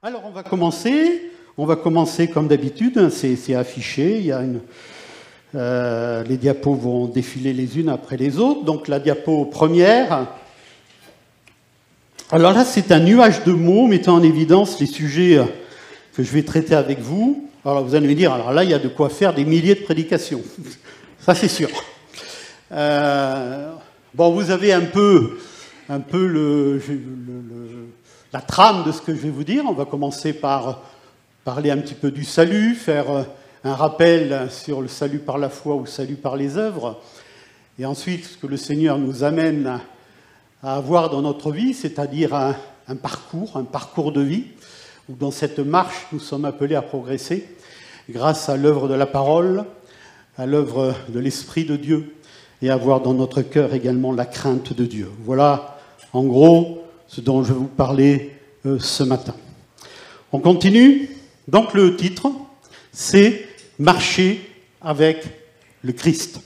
Alors on va commencer comme d'habitude, c'est affiché, il y a les diapos vont défiler les unes après les autres. Donc la diapo première, alors là c'est un nuage de mots mettant en évidence les sujets que je vais traiter avec vous. Alors vous allez me dire, alors là il y a de quoi faire des milliers de prédications, ça c'est sûr. Bon, vous avez un peu la trame de ce que je vais vous dire. On va commencer par parler un petit peu du salut, faire un rappel sur le salut par la foi ou le salut par les œuvres. Et ensuite, ce que le Seigneur nous amène à avoir dans notre vie, c'est-à-dire un parcours de vie, où dans cette marche, nous sommes appelés à progresser grâce à l'œuvre de la parole, à l'œuvre de l'Esprit de Dieu, et avoir dans notre cœur également la crainte de Dieu. Voilà, en gros, ce dont je vais vous parler ce matin. On continue. Donc le titre, c'est « Marcher avec le Christ ».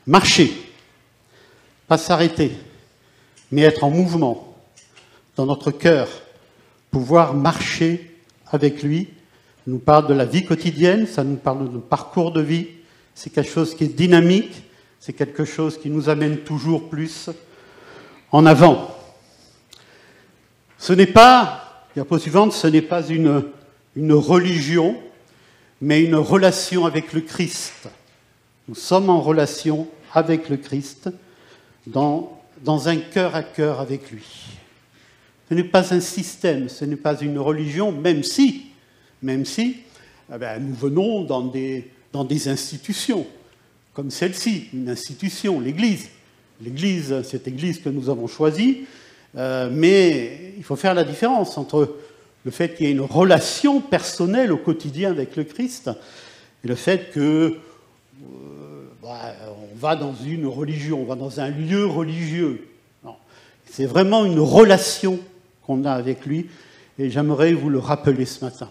Marcher, pas s'arrêter, mais être en mouvement dans notre cœur, pouvoir marcher avec lui. Ça nous parle de la vie quotidienne, ça nous parle de notre parcours de vie. C'est quelque chose qui est dynamique, c'est quelque chose qui nous amène toujours plus en avant. Ce n'est pas, diapo suivante, ce n'est pas une religion, mais une relation avec le Christ. Nous sommes en relation avec le Christ, dans un cœur à cœur avec lui. Ce n'est pas un système, ce n'est pas une religion, même si nous venons dans des institutions, comme celle-ci, une institution, l'Église. L'Église, cette Église que nous avons choisie, mais il faut faire la différence entre le fait qu'il y ait une relation personnelle au quotidien avec le Christ et le fait que on va dans une religion, on va dans un lieu religieux. C'est vraiment une relation qu'on a avec lui, et j'aimerais vous le rappeler ce matin.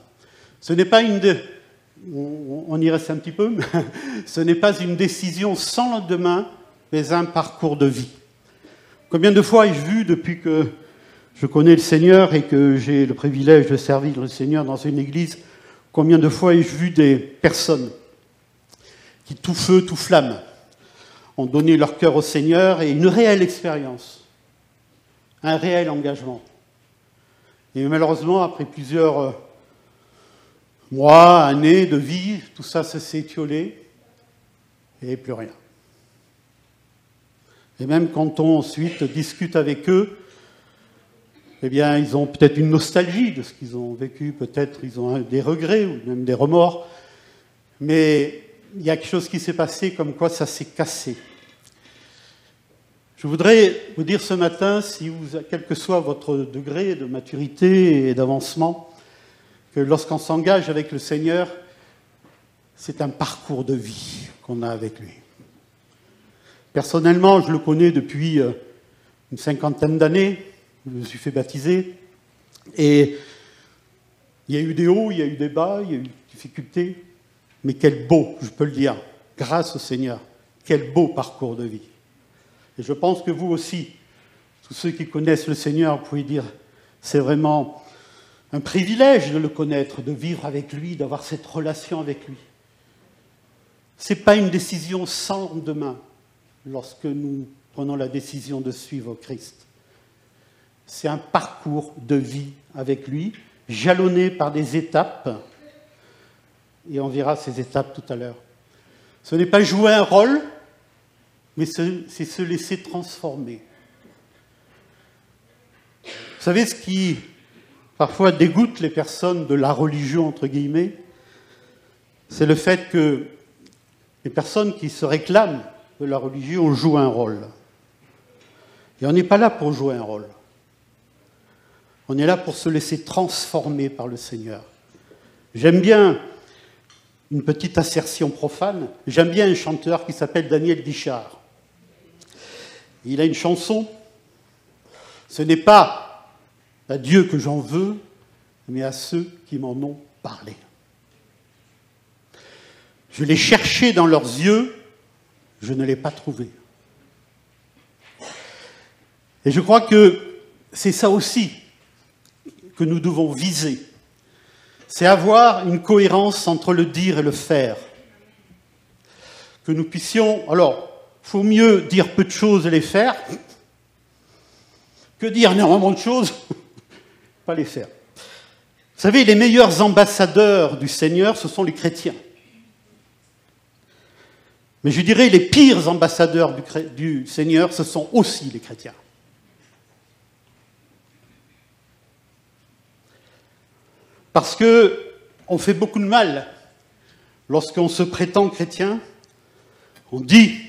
Ce n'est pas on y reste un petit peu, mais ce n'est pas une décision sans lendemain, mais un parcours de vie. Combien de fois ai-je vu, depuis que je connais le Seigneur et que j'ai le privilège de servir le Seigneur dans une église, combien de fois ai-je vu des personnes qui, tout feu, tout flamme, ont donné leur cœur au Seigneur et une réelle expérience, un réel engagement. Et malheureusement, après plusieurs mois, années de vie, tout ça s'est étiolé et plus rien. Et même quand on ensuite discute avec eux, eh bien, ils ont peut-être une nostalgie de ce qu'ils ont vécu, peut-être ils ont des regrets ou même des remords, mais il y a quelque chose qui s'est passé comme quoi ça s'est cassé. Je voudrais vous dire ce matin, quel que soit votre degré de maturité et d'avancement, que lorsqu'on s'engage avec le Seigneur, c'est un parcours de vie qu'on a avec lui. Personnellement, je le connais depuis une 50aine d'années. Je me suis fait baptiser. Et il y a eu des hauts, il y a eu des bas, il y a eu des difficultés. Mais quel beau, je peux le dire, grâce au Seigneur, quel beau parcours de vie. Et je pense que vous aussi, tous ceux qui connaissent le Seigneur, vous pouvez dire, c'est vraiment un privilège de le connaître, de vivre avec lui, d'avoir cette relation avec lui. Ce n'est pas une décision sans lendemain lorsque nous prenons la décision de suivre Christ. C'est un parcours de vie avec lui, jalonné par des étapes, et on verra ces étapes tout à l'heure. Ce n'est pas jouer un rôle, mais c'est se laisser transformer. Vous savez ce qui parfois dégoûte les personnes de la religion, entre guillemets, c'est le fait que les personnes qui se réclament de la religion jouent un rôle. Et on n'est pas là pour jouer un rôle. On est là pour se laisser transformer par le Seigneur. J'aime bien une petite assertion profane. J'aime bien un chanteur qui s'appelle Daniel Guichard. Il a une chanson. Ce n'est pas à Dieu que j'en veux, mais à ceux qui m'en ont parlé. Je l'ai cherché dans leurs yeux, je ne l'ai pas trouvé. Et je crois que c'est ça aussi que nous devons viser. c'est avoir une cohérence entre le dire et le faire. Que nous puissions... Alors, il faut mieux dire peu de choses et les faire que dire énormément de choses, pas les faire. Vous savez, les meilleurs ambassadeurs du Seigneur, ce sont les chrétiens. Mais je dirais les pires ambassadeurs du Seigneur, ce sont aussi les chrétiens. Parce qu'on fait beaucoup de mal lorsqu'on se prétend chrétien. On dit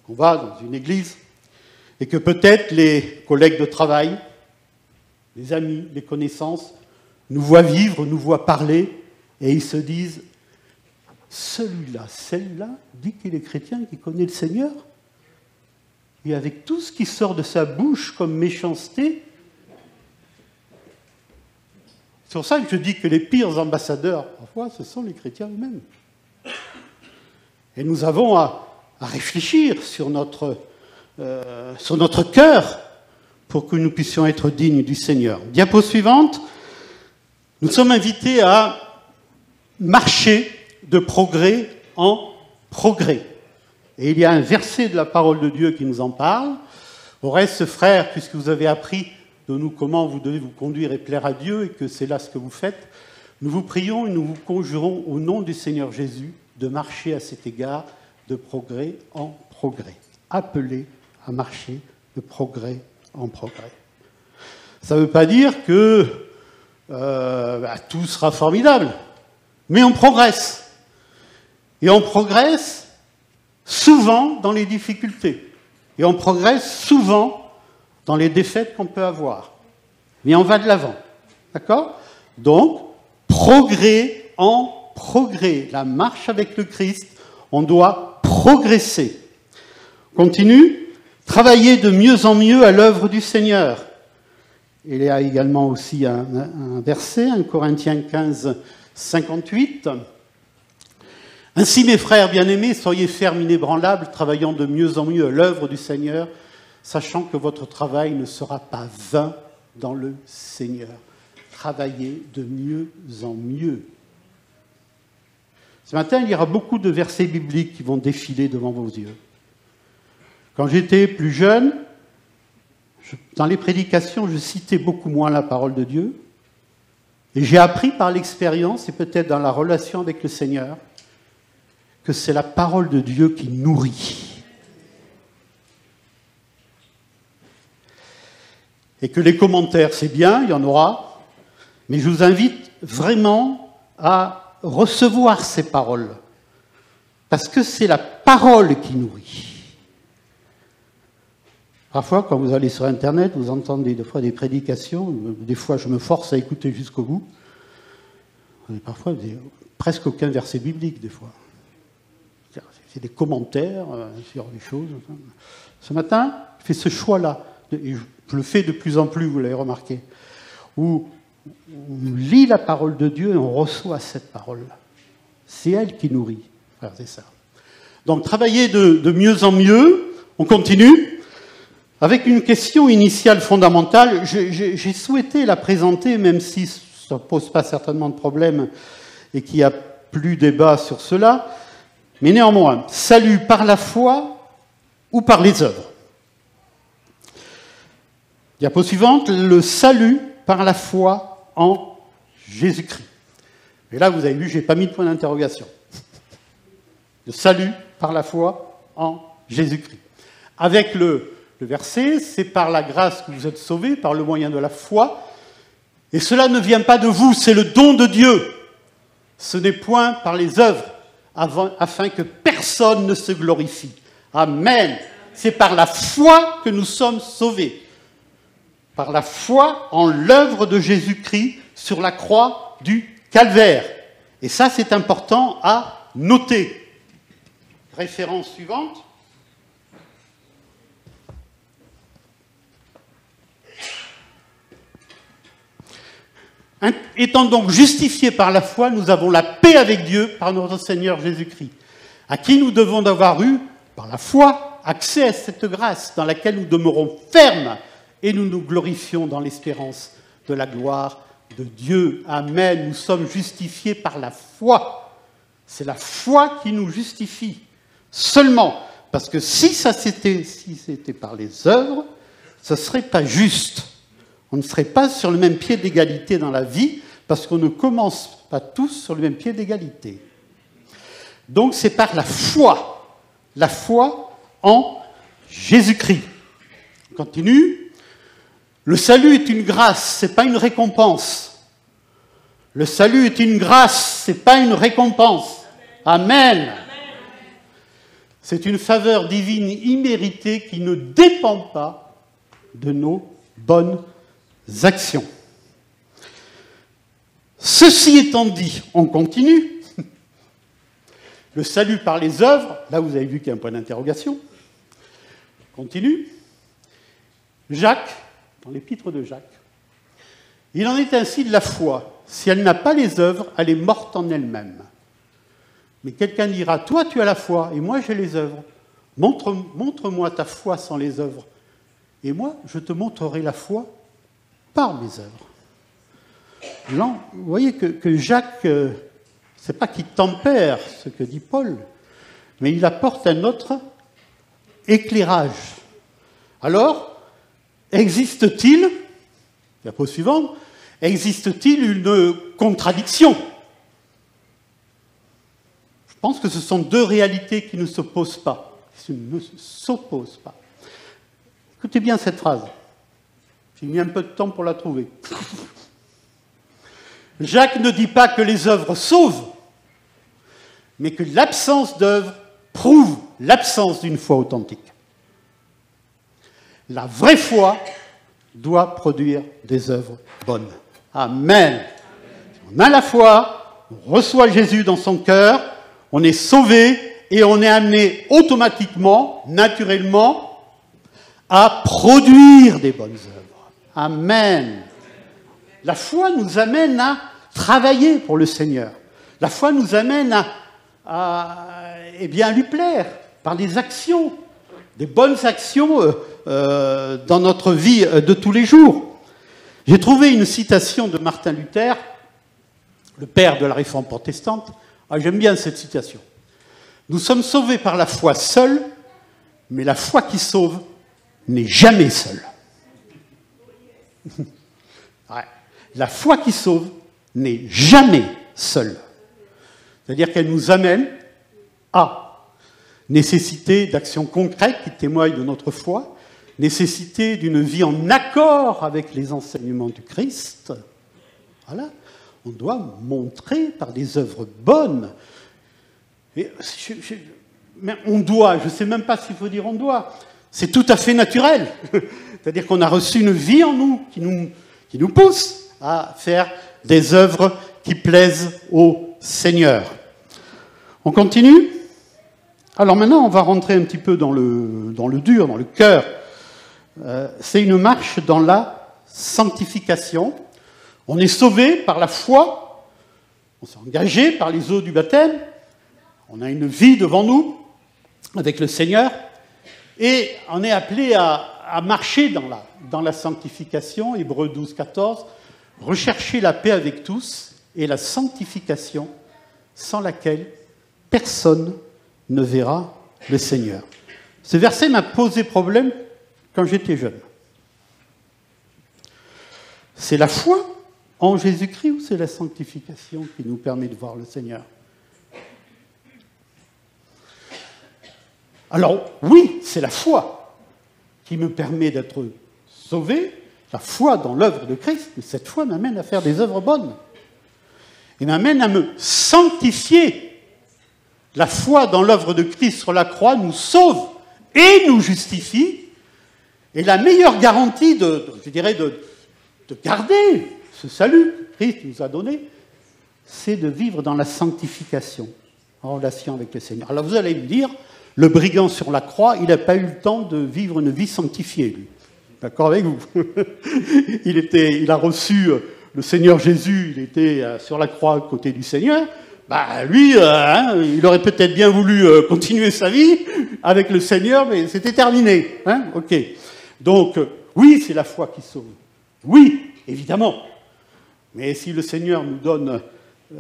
qu'on va dans une église et que peut-être les collègues de travail, les amis, les connaissances, nous voient vivre, nous voient parler et ils se disent « celui-là, celle-là dit qu'il est chrétien, qu'il connaît le Seigneur ». Et avec tout ce qui sort de sa bouche comme méchanceté, c'est pour ça que je dis que les pires ambassadeurs, parfois, ce sont les chrétiens eux-mêmes. Et nous avons à réfléchir sur notre cœur pour que nous puissions être dignes du Seigneur. Diapo suivante. Nous sommes invités à marcher de progrès en progrès. Et il y a un verset de la parole de Dieu qui nous en parle. Au reste, frères, puisque vous avez appris de nous comment vous devez vous conduire et plaire à Dieu, et que c'est là ce que vous faites, nous vous prions et nous vous conjurons au nom du Seigneur Jésus de marcher à cet égard de progrès en progrès. Appelés à marcher de progrès en progrès. Ça ne veut pas dire que tout sera formidable, mais on progresse. Et on progresse souvent dans les difficultés. Et on progresse souvent dans les défaites qu'on peut avoir. Mais on va de l'avant. D'accord ? Donc, progrès en progrès. La marche avec le Christ, on doit progresser. Continue. Travailler de mieux en mieux à l'œuvre du Seigneur. Il y a également aussi un verset, 1 Corinthiens 15, 58. Ainsi, mes frères bien-aimés, soyez fermes, inébranlables, travaillant de mieux en mieux à l'œuvre du Seigneur, sachant que votre travail ne sera pas vain dans le Seigneur. Travaillez de mieux en mieux. Ce matin, il y aura beaucoup de versets bibliques qui vont défiler devant vos yeux. Quand j'étais plus jeune, dans les prédications, je citais beaucoup moins la parole de Dieu. Et j'ai appris par l'expérience, et peut-être dans la relation avec le Seigneur, que c'est la parole de Dieu qui nourrit. Et que les commentaires, c'est bien, il y en aura, mais je vous invite vraiment à recevoir ces paroles. Parce que c'est la parole qui nourrit. Parfois, quand vous allez sur Internet, vous entendez des fois des prédications, des fois je me force à écouter jusqu'au bout, et parfois presque aucun verset biblique, des fois. C'est des commentaires sur des choses. Ce matin, je fais ce choix-là, et je le fais de plus en plus, vous l'avez remarqué, où on lit la parole de Dieu et on reçoit cette parole-là. C'est elle qui nourrit, frères et sœurs. Donc, travailler de mieux en mieux, on continue. Avec une question initiale fondamentale, j'ai souhaité la présenter, même si ça ne pose pas certainement de problème et qu'il n'y a plus débat sur cela, mais néanmoins, salut par la foi ou par les œuvres? Diapo suivante, le salut par la foi en Jésus-Christ. Et là, vous avez vu, je n'ai pas mis de point d'interrogation. Le salut par la foi en Jésus-Christ. Avec le verset, c'est par la grâce que vous êtes sauvés, par le moyen de la foi. Et cela ne vient pas de vous, c'est le don de Dieu. Ce n'est point par les œuvres, afin que personne ne se glorifie. Amen. C'est par la foi que nous sommes sauvés. Par la foi en l'œuvre de Jésus-Christ sur la croix du Calvaire. Et ça, c'est important à noter. Référence suivante. Étant donc justifiés par la foi, nous avons la paix avec Dieu par notre Seigneur Jésus-Christ, à qui nous devons d'avoir eu, par la foi, accès à cette grâce dans laquelle nous demeurons fermes et nous nous glorifions dans l'espérance de la gloire de Dieu. Amen. Nous sommes justifiés par la foi. C'est la foi qui nous justifie. Seulement, parce que si c'était par les œuvres, ce ne serait pas juste. On ne serait pas sur le même pied d'égalité dans la vie, parce qu'on ne commence pas tous sur le même pied d'égalité. Donc c'est par la foi en Jésus-Christ. On continue. Le salut est une grâce, ce n'est pas une récompense. Le salut est une grâce, ce n'est pas une récompense. Amen. C'est une faveur divine imméritée qui ne dépend pas de nos bonnes actions. Ceci étant dit, on continue. Le salut par les œuvres, là vous avez vu qu'il y a un point d'interrogation. Continue. Jacques, dans l'épître de Jacques, il en est ainsi de la foi. Si elle n'a pas les œuvres, elle est morte en elle-même. Mais quelqu'un dira, toi tu as la foi et moi j'ai les œuvres. Montre-moi ta foi sans les œuvres. Et moi, je te montrerai la foi par mes œuvres. Là, vous voyez que Jacques, c'est pas qu'il tempère ce que dit Paul, mais il apporte un autre éclairage. Alors, existe-t-il, la pause suivante, existe-t-il une contradiction? Je pense que ce sont deux réalités qui ne s'opposent pas. Qui ne s'opposent pas. Écoutez bien cette phrase. J'ai mis un peu de temps pour la trouver. Jacques ne dit pas que les œuvres sauvent, mais que l'absence d'œuvres prouve l'absence d'une foi authentique. La vraie foi doit produire des œuvres bonnes. Amen. On a la foi, on reçoit Jésus dans son cœur, on est sauvé et on est amené automatiquement, naturellement, à produire des bonnes œuvres. Amen. La foi nous amène à travailler pour le Seigneur. La foi nous amène à lui plaire par des actions, des bonnes actions dans notre vie de tous les jours. J'ai trouvé une citation de Martin Luther, le père de la Réforme protestante. Ah, j'aime bien cette citation. Nous sommes sauvés par la foi seule, mais la foi qui sauve n'est jamais seule. Ouais. La foi qui sauve n'est jamais seule. C'est-à-dire qu'elle nous amène à nécessité d'actions concrètes qui témoignent de notre foi, nécessité d'une vie en accord avec les enseignements du Christ. Voilà. On doit montrer par des œuvres bonnes. Et mais on doit, je ne sais même pas s'il faut dire on doit, c'est tout à fait naturel. C'est-à-dire qu'on a reçu une vie en nous qui nous pousse à faire des œuvres qui plaisent au Seigneur. On continue? Alors maintenant, on va rentrer un petit peu dans le dur, dans le cœur. C'est une marche dans la sanctification. On est sauvé par la foi, on s'est engagé par les eaux du baptême, on a une vie devant nous avec le Seigneur, et on est appelé à marcher dans la sanctification, Hébreux 12, 14, rechercher la paix avec tous et la sanctification sans laquelle personne ne verra le Seigneur. Ce verset m'a posé problème quand j'étais jeune. C'est la foi en Jésus-Christ ou c'est la sanctification qui nous permet de voir le Seigneur? Alors, oui, c'est la foi qui me permet d'être sauvé, la foi dans l'œuvre de Christ, mais cette foi m'amène à faire des œuvres bonnes. Et m'amène à me sanctifier. La foi dans l'œuvre de Christ sur la croix nous sauve et nous justifie. Et la meilleure garantie de garder ce salut que Christ nous a donné, c'est de vivre dans la sanctification, en relation avec le Seigneur. Alors vous allez me dire, le brigand sur la croix, il n'a pas eu le temps de vivre une vie sanctifiée, lui. D'accord avec vous? Il a reçu le Seigneur Jésus, il était sur la croix à côté du Seigneur. Bah, lui, il aurait peut-être bien voulu continuer sa vie avec le Seigneur, mais c'était terminé. Hein, ok. Donc, oui, c'est la foi qui sauve. Oui, évidemment. Mais si le Seigneur nous donne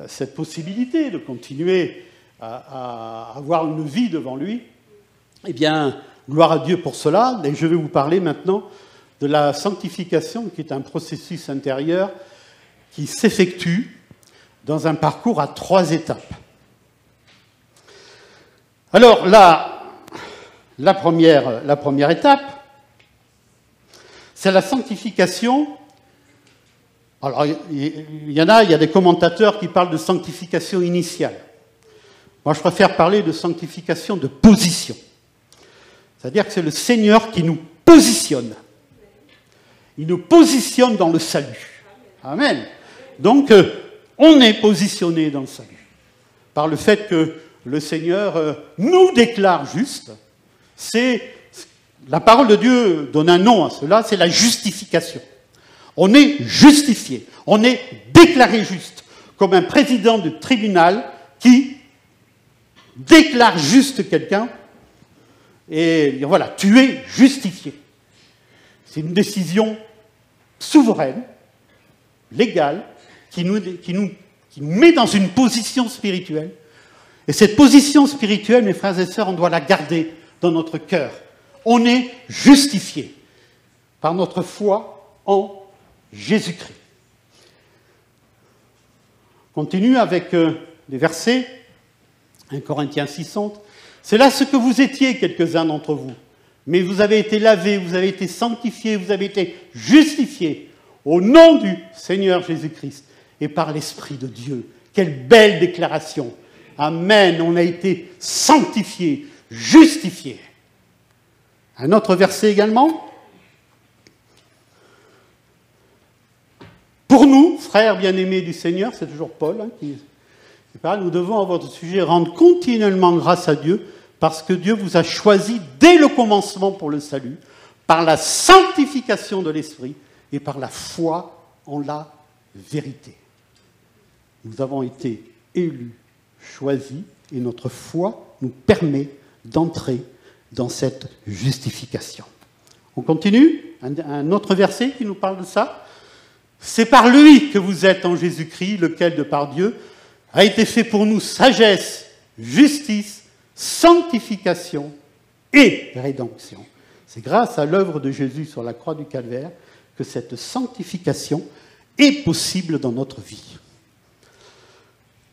cette possibilité de continuer à avoir une vie devant lui, eh bien, gloire à Dieu pour cela. Et je vais vous parler maintenant de la sanctification, qui est un processus intérieur qui s'effectue dans un parcours à 3 étapes. Alors là, la première étape, c'est la sanctification. Alors, il y a des commentateurs qui parlent de sanctification initiale. Moi, je préfère parler de sanctification de position. C'est-à-dire que c'est le Seigneur qui nous positionne. Il nous positionne dans le salut. Amen. Donc, on est positionné dans le salut. Par le fait que le Seigneur nous déclare juste. La parole de Dieu donne un nom à cela, c'est la justification. On est justifié, on est déclaré juste, comme un président de tribunal qui déclare juste quelqu'un, et voilà, tu es justifié. C'est une décision souveraine, légale, qui nous met dans une position spirituelle. Et cette position spirituelle, mes frères et sœurs, on doit la garder dans notre cœur. On est justifié par notre foi en Jésus-Christ. On continue avec les versets. 1 Corinthiens 6:11. C'est là ce que vous étiez, quelques-uns d'entre vous. Mais vous avez été lavés, vous avez été sanctifiés, vous avez été justifiés au nom du Seigneur Jésus-Christ et par l'Esprit de Dieu. Quelle belle déclaration. Amen, on a été sanctifiés, justifiés. Un autre verset également. Pour nous, frères bien-aimés du Seigneur, c'est toujours Paul qui parle, nous devons à votre sujet rendre continuellement grâce à Dieu parce que Dieu vous a choisi dès le commencement pour le salut, par la sanctification de l'Esprit et par la foi en la vérité. Nous avons été élus, choisis, et notre foi nous permet d'entrer dans cette justification. On continue, un autre verset qui nous parle de ça. C'est par lui que vous êtes en Jésus-Christ, lequel, de par Dieu, a été fait pour nous sagesse, justice, sanctification et rédemption. C'est grâce à l'œuvre de Jésus sur la croix du Calvaire que cette sanctification est possible dans notre vie.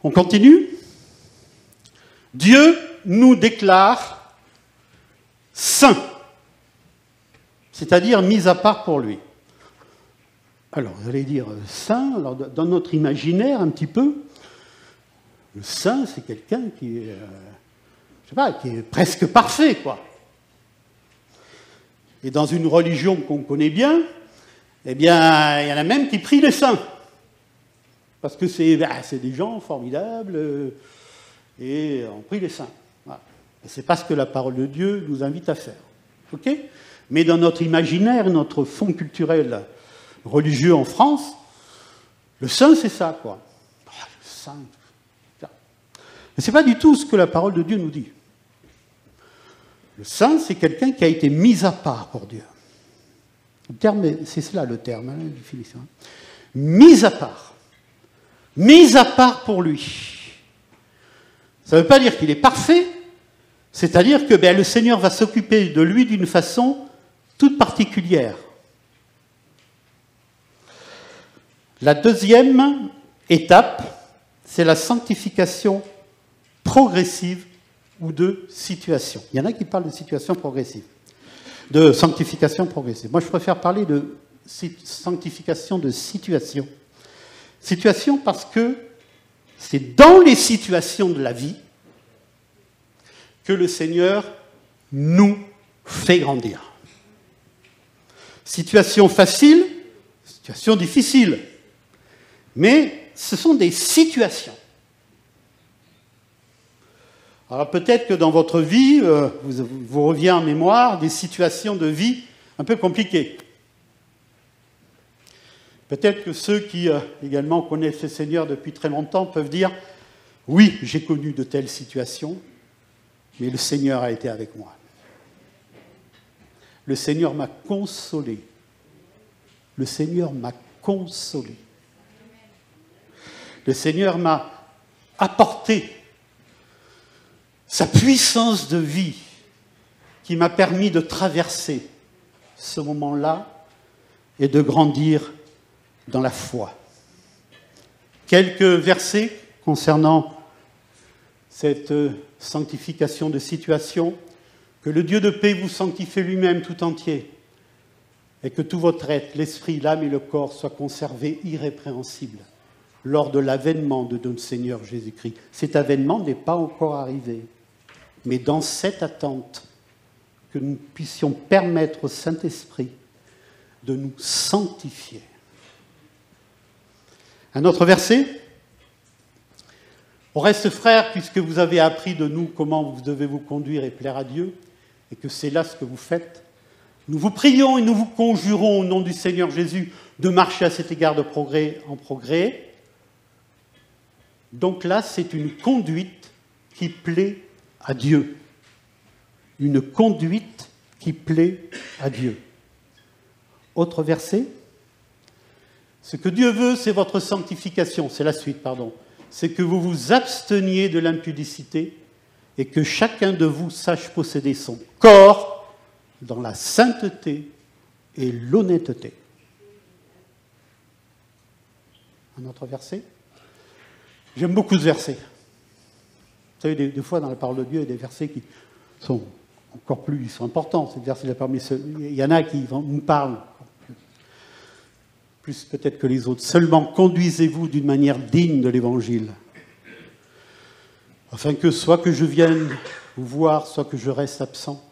On continue. Dieu nous déclare saints, c'est-à-dire mis à part pour lui. Alors, vous allez dire saint, alors dans notre imaginaire un petit peu, le saint, c'est quelqu'un qui est, qui est presque parfait, quoi. Et dans une religion qu'on connaît bien, eh bien, il y en a même qui prient les saints. Parce que c'est des gens formidables, et on prie les saints. Voilà. Et c'est pas ce que la parole de Dieu nous invite à faire. Ok ? Mais dans notre imaginaire, notre fond culturel religieux en France, le saint, c'est ça, quoi. Le saint. Mais ce n'est pas du tout ce que la parole de Dieu nous dit. Le saint, c'est quelqu'un qui a été mis à part pour Dieu. Le terme, c'est cela le terme, la définition. Mis à part. Mis à part pour lui. Ça ne veut pas dire qu'il est parfait, c'est-à-dire que le Seigneur va s'occuper de lui d'une façon toute particulière. La deuxième étape, c'est la sanctification progressive ou de situation. Il y en a qui parlent de situation progressive, de sanctification progressive. Moi, je préfère parler de sanctification de situation. Situation parce que c'est dans les situations de la vie que le Seigneur nous fait grandir. Situation facile, situation difficile. Mais ce sont des situations. Alors peut-être que dans votre vie, vous revient en mémoire des situations de vie un peu compliquées. Peut-être que ceux qui également connaissent le Seigneur depuis très longtemps peuvent dire « Oui, j'ai connu de telles situations, mais le Seigneur a été avec moi. Le Seigneur m'a consolé. Le Seigneur m'a consolé. le Seigneur m'a apporté sa puissance de vie qui m'a permis de traverser ce moment-là et de grandir dans la foi. Quelques versets concernant cette sanctification de situation. Que le Dieu de paix vous sanctifie lui-même tout entier et que tout votre être, l'esprit, l'âme et le corps soient conservés irrépréhensibles lors de l'avènement de notre Seigneur Jésus-Christ. Cet avènement n'est pas encore arrivé, mais dans cette attente, que nous puissions permettre au Saint-Esprit de nous sanctifier. Un autre verset. Au reste, frères, puisque vous avez appris de nous comment vous devez vous conduire et plaire à Dieu, et que c'est là ce que vous faites, nous vous prions et nous vous conjurons au nom du Seigneur Jésus de marcher à cet égard de progrès en progrès. Donc là, c'est une conduite qui plaît à Dieu. Une conduite qui plaît à Dieu. Autre verset. Ce que Dieu veut, c'est votre sanctification. C'est la suite, pardon. C'est que vous vous absteniez de l'impudicité et que chacun de vous sache posséder son corps dans la sainteté et l'honnêteté. Un autre verset. J'aime beaucoup ce verset. Vous savez, des fois, dans la parole de Dieu, il y a des versets qui sont encore plus ils sont importants. Ces versets-là, parmi ceux, il y en a qui nous parlent plus peut-être que les autres. Seulement, conduisez-vous d'une manière digne de l'Évangile, afin que, soit que je vienne vous voir, soit que je reste absent,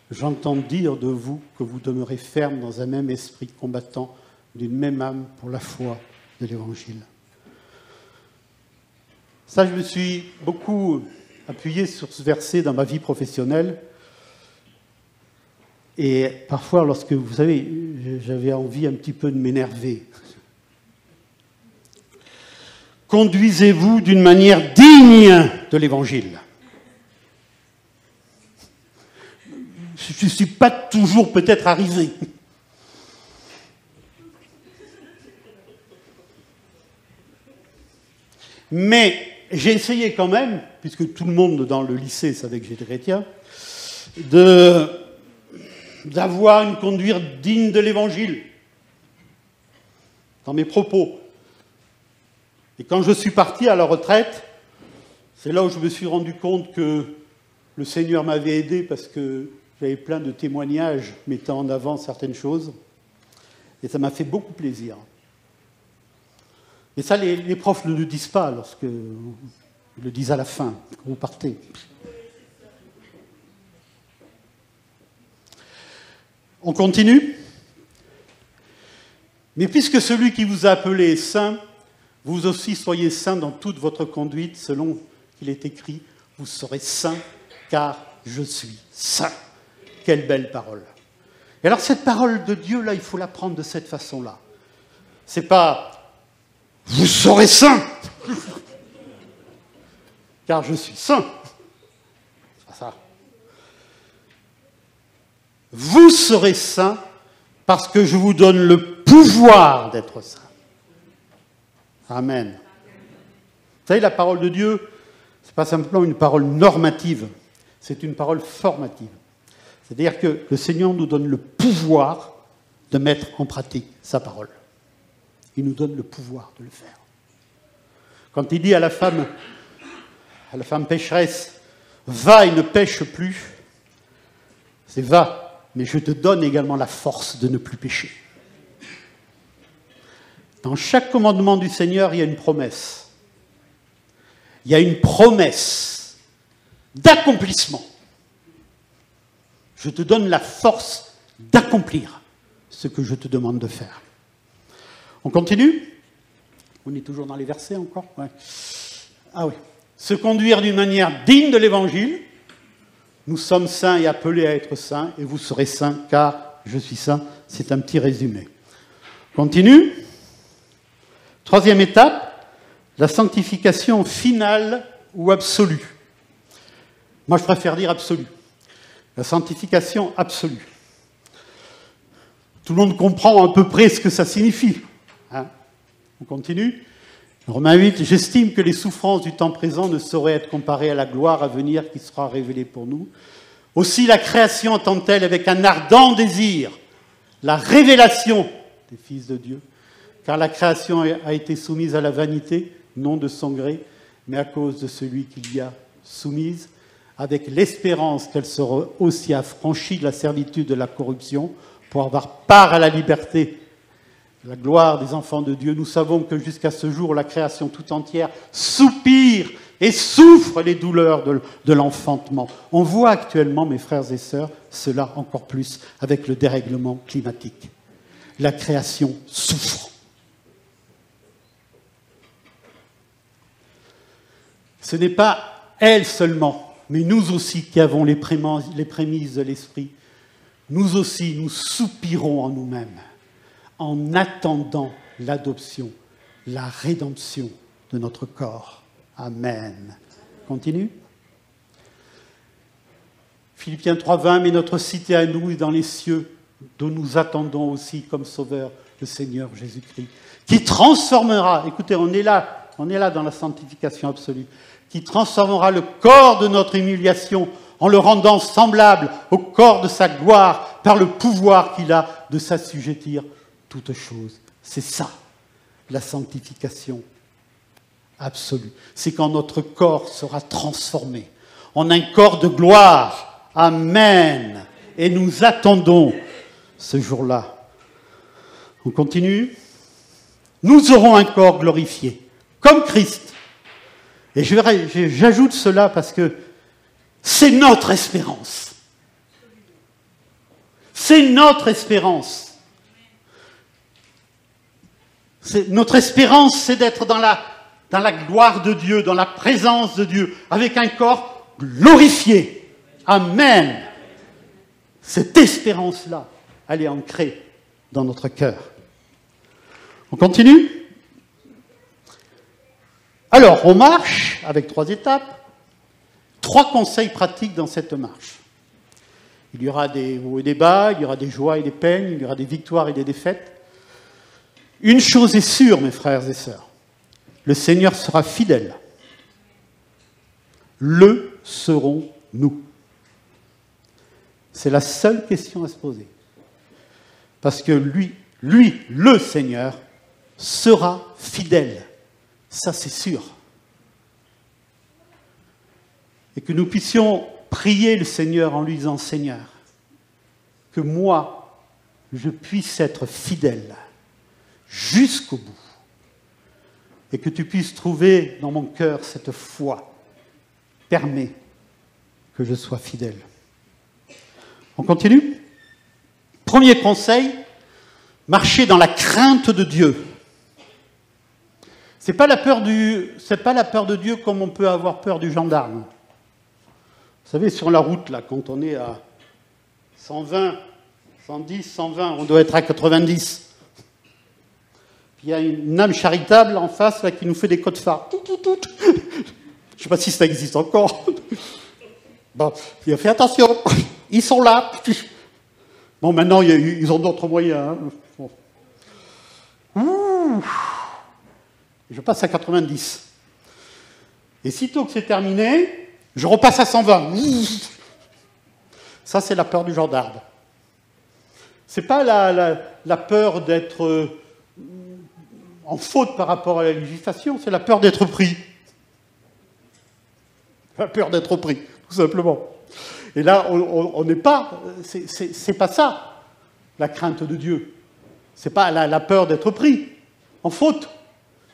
j'entends dire de vous que vous demeurez ferme dans un même esprit combattant d'une même âme pour la foi de l'Évangile. Ça, je me suis beaucoup appuyé sur ce verset dans ma vie professionnelle. Et parfois, lorsque, vous savez, j'avais envie un petit peu de m'énerver. Conduisez-vous d'une manière digne de l'Évangile. Je ne suis pas toujours peut-être arrivé. Mais j'ai essayé quand même, puisque tout le monde dans le lycée savait que j'étais chrétien, d'avoir une conduite digne de l'Évangile dans mes propos. Et quand je suis parti à la retraite, c'est là où je me suis rendu compte que le Seigneur m'avait aidé parce que j'avais plein de témoignages mettant en avant certaines choses. Et ça m'a fait beaucoup plaisir. Et ça, les profs ne le disent pas lorsque ils le disent à la fin, quand vous partez. On continue. Mais puisque celui qui vous a appelé est saint, vous aussi soyez saints dans toute votre conduite, selon qu'il est écrit, vous serez saints, car je suis saint. Quelle belle parole. Et alors cette parole de Dieu, là, il faut la prendre de cette façon-là. C'est pas « vous serez saints », car je suis saint. C'est pas ça. Vous serez saints parce que je vous donne le pouvoir d'être saints. Amen. Vous savez, la parole de Dieu, ce n'est pas simplement une parole normative, c'est une parole formative. C'est-à-dire que le Seigneur nous donne le pouvoir de mettre en pratique sa parole. Il nous donne le pouvoir de le faire. Quand il dit à la femme pécheresse, va et ne pêche plus, c'est va, mais je te donne également la force de ne plus pécher. Dans chaque commandement du Seigneur, il y a une promesse. Il y a une promesse d'accomplissement. Je te donne la force d'accomplir ce que je te demande de faire. On continue ? On est toujours dans les versets encore ? Ouais. Ah oui. Se conduire d'une manière digne de l'Évangile. Nous sommes saints et appelés à être saints, et vous serez saints car je suis saint. C'est un petit résumé. Continue. Troisième étape, la sanctification finale ou absolue. Moi, je préfère dire absolue. La sanctification absolue. Tout le monde comprend à peu près ce que ça signifie. Hein ? On continue. Romains 8, j'estime que les souffrances du temps présent ne sauraient être comparées à la gloire à venir qui sera révélée pour nous. Aussi la création attend-elle avec un ardent désir la révélation des fils de Dieu, car la création a été soumise à la vanité, non de son gré, mais à cause de celui qui l'y a soumise, avec l'espérance qu'elle sera aussi affranchie de la servitude de la corruption, pour avoir part à la liberté, la gloire des enfants de Dieu. Nous savons que jusqu'à ce jour, la création tout entière soupire et souffre les douleurs de l'enfantement. On voit actuellement, mes frères et sœurs, cela encore plus avec le dérèglement climatique. La création souffre. Ce n'est pas elle seulement, mais nous aussi qui avons les prémices de l'Esprit. Nous aussi, nous soupirons en nous-mêmes, en attendant l'adoption, la rédemption de notre corps. Amen. Continue. Philippiens 3,20, mais notre cité à nous est dans les cieux, dont nous attendons aussi comme sauveur le Seigneur Jésus-Christ, qui transformera, écoutez, on est là dans la sanctification absolue, qui transformera le corps de notre humiliation en le rendant semblable au corps de sa gloire par le pouvoir qu'il a de s'assujettir toutes choses. C'est ça, la sanctification absolue. C'est quand notre corps sera transformé en un corps de gloire. Amen. Et nous attendons ce jour-là. On continue. Nous aurons un corps glorifié, comme Christ. Et j'ajoute cela parce que c'est notre espérance. C'est notre espérance. Notre espérance, c'est d'être dans la gloire de Dieu, dans la présence de Dieu, avec un corps glorifié. Amen. Cette espérance-là, elle est ancrée dans notre cœur. On continue ? Alors, on marche avec 3 étapes. 3 conseils pratiques dans cette marche. Il y aura des hauts et des bas, il y aura des joies et des peines, il y aura des victoires et des défaites. Une chose est sûre, mes frères et sœurs, le Seigneur sera fidèle. Le serons-nous? C'est la seule question à se poser. Parce que lui, le Seigneur, sera fidèle. Ça, c'est sûr. Et que nous puissions prier le Seigneur en lui disant, Seigneur, que moi, je puisse être fidèle jusqu'au bout. Et que tu puisses trouver dans mon cœur cette foi. Permets que je sois fidèle. On continue ? Premier conseil, marcher dans la crainte de Dieu. C'est pas la peur de Dieu comme on peut avoir peur du gendarme. Vous savez, sur la route, là, quand on est à 120, 110, 120, on doit être à 90. Puis il y a une âme charitable en face là, qui nous fait des codes phares. Je ne sais pas si ça existe encore. Bon, il a fait attention, ils sont là. Bon, maintenant, ils ont d'autres moyens. Hein. Bon. Je passe à 90. Et sitôt que c'est terminé, je repasse à 120. Ça, c'est la peur du gendarme. Ce n'est pas la peur d'être en faute par rapport à la législation, c'est la peur d'être pris. La peur d'être pris, tout simplement. Et là, on n'est pas... C'est pas ça, la crainte de Dieu. Ce n'est pas la peur d'être pris, en faute.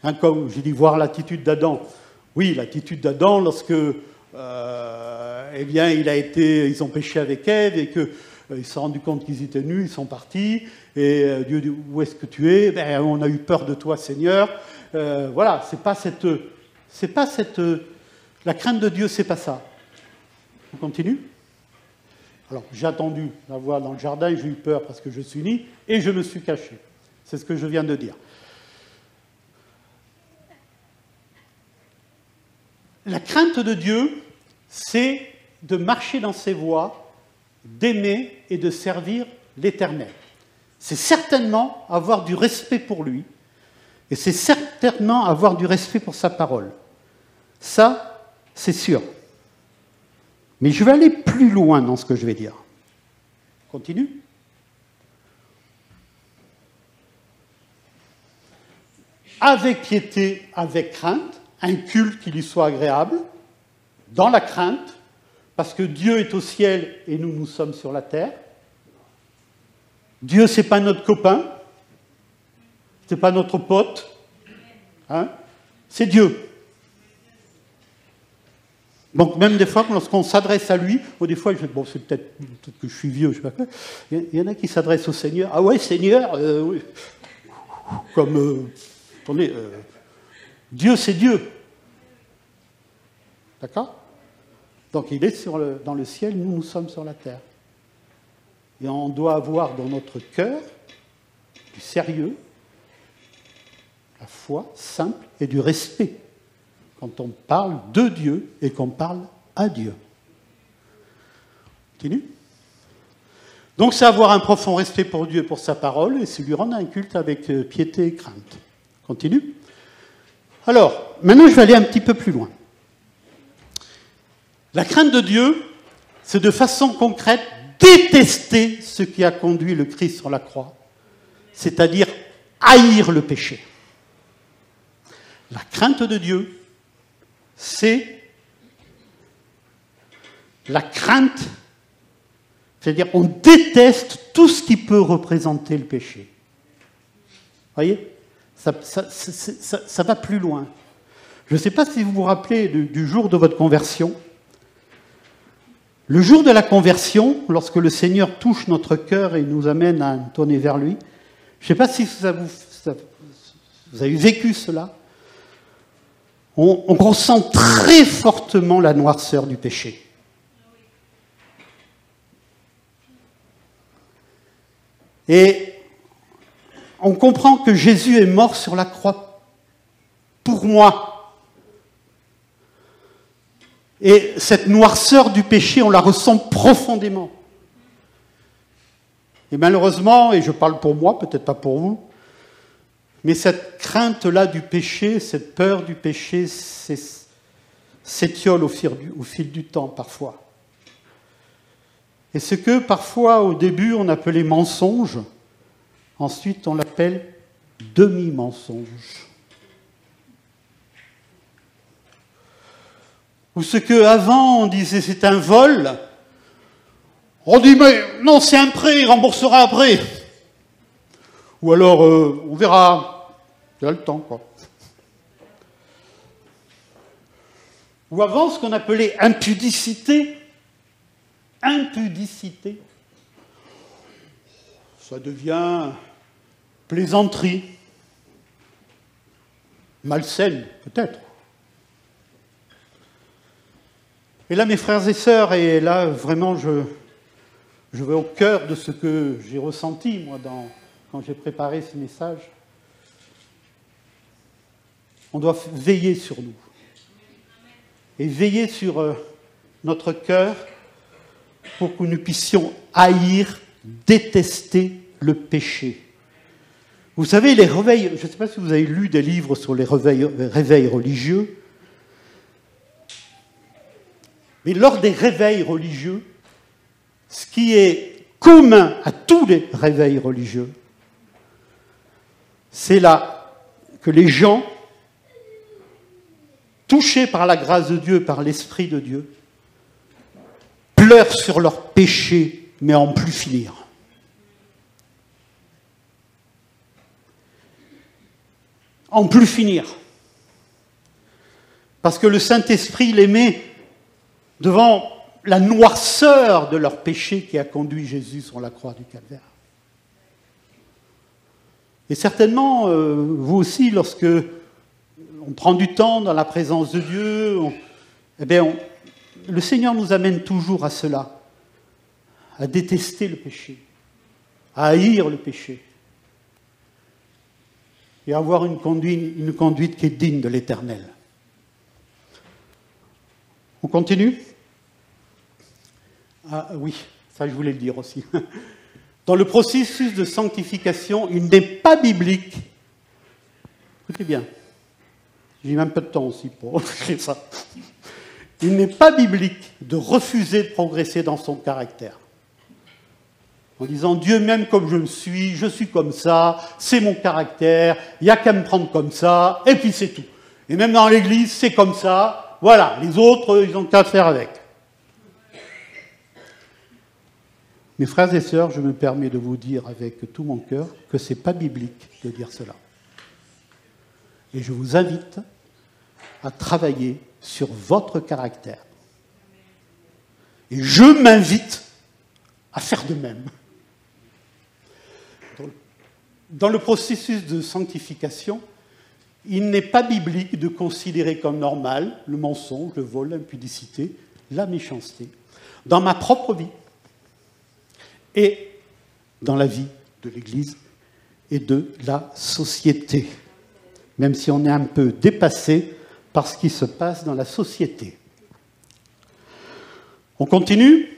Hein, comme j'ai dit, voir l'attitude d'Adam. Oui, l'attitude d'Adam, lorsque eh bien, ils ont péché avec Ève et qu'ils se sont rendus compte qu'ils étaient nus, ils sont partis. Et Dieu dit, où est-ce que tu es ? Ben, on a eu peur de toi, Seigneur. Voilà, c'est pas la crainte de Dieu, c'est pas ça. On continue ? Alors, j'ai attendu la voir dans le jardin, j'ai eu peur parce que je suis nu, et je me suis caché. C'est ce que je viens de dire. La crainte de Dieu, c'est de marcher dans ses voies, d'aimer et de servir l'Éternel. C'est certainement avoir du respect pour lui, Et c'est certainement avoir du respect pour sa parole. Ça, c'est sûr. Mais je vais aller plus loin dans ce que je vais dire. Continue. Avec piété, avec crainte, un culte qui lui soit agréable, dans la crainte, parce que Dieu est au ciel et nous, nous sommes sur la terre. Dieu, ce n'est pas notre copain, ce n'est pas notre pote, hein, c'est Dieu. Donc même des fois, lorsqu'on s'adresse à lui, ou des fois, bon, c'est peut-être que je suis vieux, je ne sais pas quoi, il y en a qui s'adressent au Seigneur. Ah ouais, Seigneur, oui. Comme, attendez, Dieu, c'est Dieu. D'accord? Donc il est dans le ciel, nous, nous sommes sur la terre. Et on doit avoir dans notre cœur du sérieux, la foi simple et du respect quand on parle de Dieu et qu'on parle à Dieu. Continue. Donc c'est avoir un profond respect pour Dieu et pour sa parole, et c'est lui rendre un culte avec piété et crainte. Continue. Alors, maintenant je vais aller un petit peu plus loin. La crainte de Dieu, c'est de façon concrète détester ce qui a conduit le Christ sur la croix, c'est-à-dire haïr le péché. La crainte de Dieu, c'est la crainte, c'est-à-dire on déteste tout ce qui peut représenter le péché. Vous voyez, ça va plus loin. Je ne sais pas si vous vous rappelez du jour de votre conversion. Le jour de la conversion, lorsque le Seigneur touche notre cœur et nous amène à nous tourner vers lui, je ne sais pas si vous avez vécu cela. On ressent très fortement la noirceur du péché. Et on comprend que Jésus est mort sur la croix pour moi. Et cette noirceur du péché, on la ressent profondément. Et malheureusement, et je parle pour moi, peut-être pas pour vous, mais cette crainte-là du péché, cette peur du péché, s'étiole au fil du temps, parfois. Et ce que, parfois, au début, on appelait mensonge, ensuite, on l'appelle demi-mensonge. Ou ce qu'avant, on disait c'est un vol, on dit mais non, c'est un prêt, il remboursera après. Ou alors, on verra, il y a le temps, quoi. Ou avant, ce qu'on appelait impudicité, ça devient plaisanterie, malsaine, peut-être. Et là, mes frères et sœurs, et là, vraiment, je vais au cœur de ce que j'ai ressenti, moi, quand j'ai préparé ce message. On doit veiller sur nous. Et veiller sur notre cœur pour que nous puissions haïr, détester le péché. Vous savez, les réveils, je ne sais pas si vous avez lu des livres sur les réveils religieux, mais lors des réveils religieux, ce qui est commun à tous les réveils religieux, c'est là que les gens, touchés par la grâce de Dieu, par l'Esprit de Dieu, pleurent sur leurs péchés, mais en plus finir. En plus finir. Parce que le Saint-Esprit les met devant la noirceur de leur péché qui a conduit Jésus sur la croix du Calvaire. Et certainement, vous aussi, lorsque on prend du temps dans la présence de Dieu, le Seigneur nous amène toujours à cela, à détester le péché, à haïr le péché, et à avoir une conduite qui est digne de l'Éternel. On continue ? Ah oui, ça je voulais le dire aussi. Dans le processus de sanctification, il n'est pas biblique Écoutez bien. J'ai mis un peu de temps aussi pour écrire ça. Il n'est pas biblique de refuser de progresser dans son caractère. En disant, Dieu m'aime comme je suis comme ça, c'est mon caractère, il n'y a qu'à me prendre comme ça, et puis c'est tout. Et même dans l'Église, c'est comme ça, voilà, les autres, ils ont qu'à faire avec. Mes frères et sœurs, je me permets de vous dire avec tout mon cœur que ce n'est pas biblique de dire cela. Et je vous invite à travailler sur votre caractère. Et je m'invite à faire de même. Dans le processus de sanctification, il n'est pas biblique de considérer comme normal le mensonge, le vol, l'impudicité, la méchanceté, dans ma propre vie et dans la vie de l'Église et de la société, même si on est un peu dépassé par ce qui se passe dans la société. On continue ?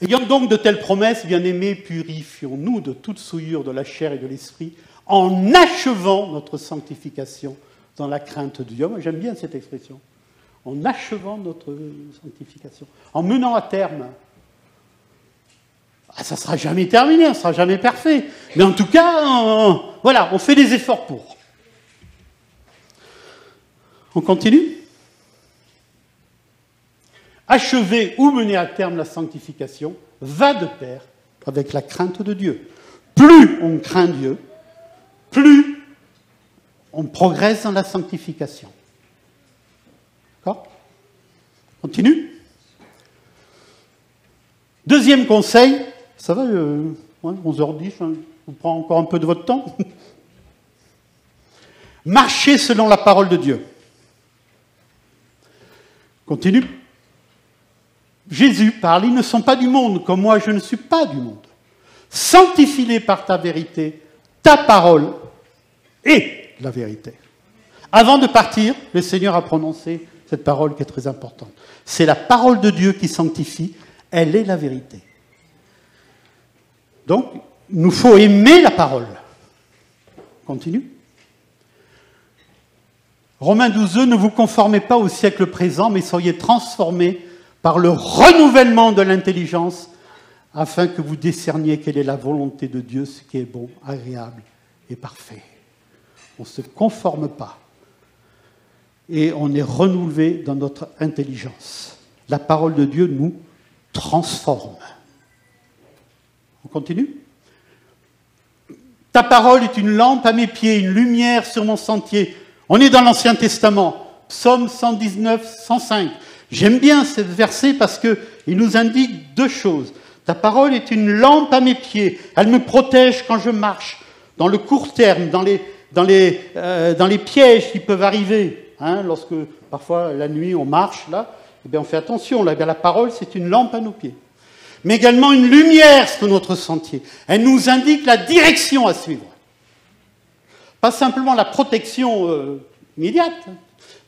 Ayant donc de telles promesses, bien-aimés, purifions-nous de toute souillure de la chair et de l'esprit, en achevant notre sanctification dans la crainte de Dieu. Moi, j'aime bien cette expression. En achevant notre sanctification, en menant à terme. Ah, ça ne sera jamais terminé, ça ne sera jamais parfait. Mais en tout cas, voilà, on fait des efforts pour. On continue ? Achever ou mener à terme la sanctification va de pair avec la crainte de Dieu. Plus on craint Dieu, plus on progresse dans la sanctification. D'accord ? Continue ? Deuxième conseil, ça va, 11h10, je vous prends encore un peu de votre temps. Marchez selon la parole de Dieu. Continue. Jésus parle, ils ne sont pas du monde, comme moi je ne suis pas du monde. Sanctifie-les par ta vérité, ta parole est la vérité. Avant de partir, le Seigneur a prononcé cette parole qui est très importante. C'est la parole de Dieu qui sanctifie, elle est la vérité. Donc, il nous faut aimer la parole. Continue. Romains 12, ne vous conformez pas au siècle présent, mais soyez transformés par le renouvellement de l'intelligence, afin que vous discerniez quelle est la volonté de Dieu, ce qui est bon, agréable et parfait. On ne se conforme pas. Et on est renouvelé dans notre intelligence. La parole de Dieu nous transforme. On continue ? Ta parole est une lampe à mes pieds, une lumière sur mon sentier. On est dans l'Ancien Testament, Psaume 119, 105. J'aime bien ce verset parce qu'il nous indique deux choses. Ta parole est une lampe à mes pieds. Elle me protège quand je marche, dans le court terme, dans les pièges qui peuvent arriver. Hein, lorsque, parfois, la nuit, on marche, là, eh bien, on fait attention. Là, la parole, c'est une lampe à nos pieds. Mais également une lumière sur notre sentier. Elle nous indique la direction à suivre. Pas simplement la protection immédiate,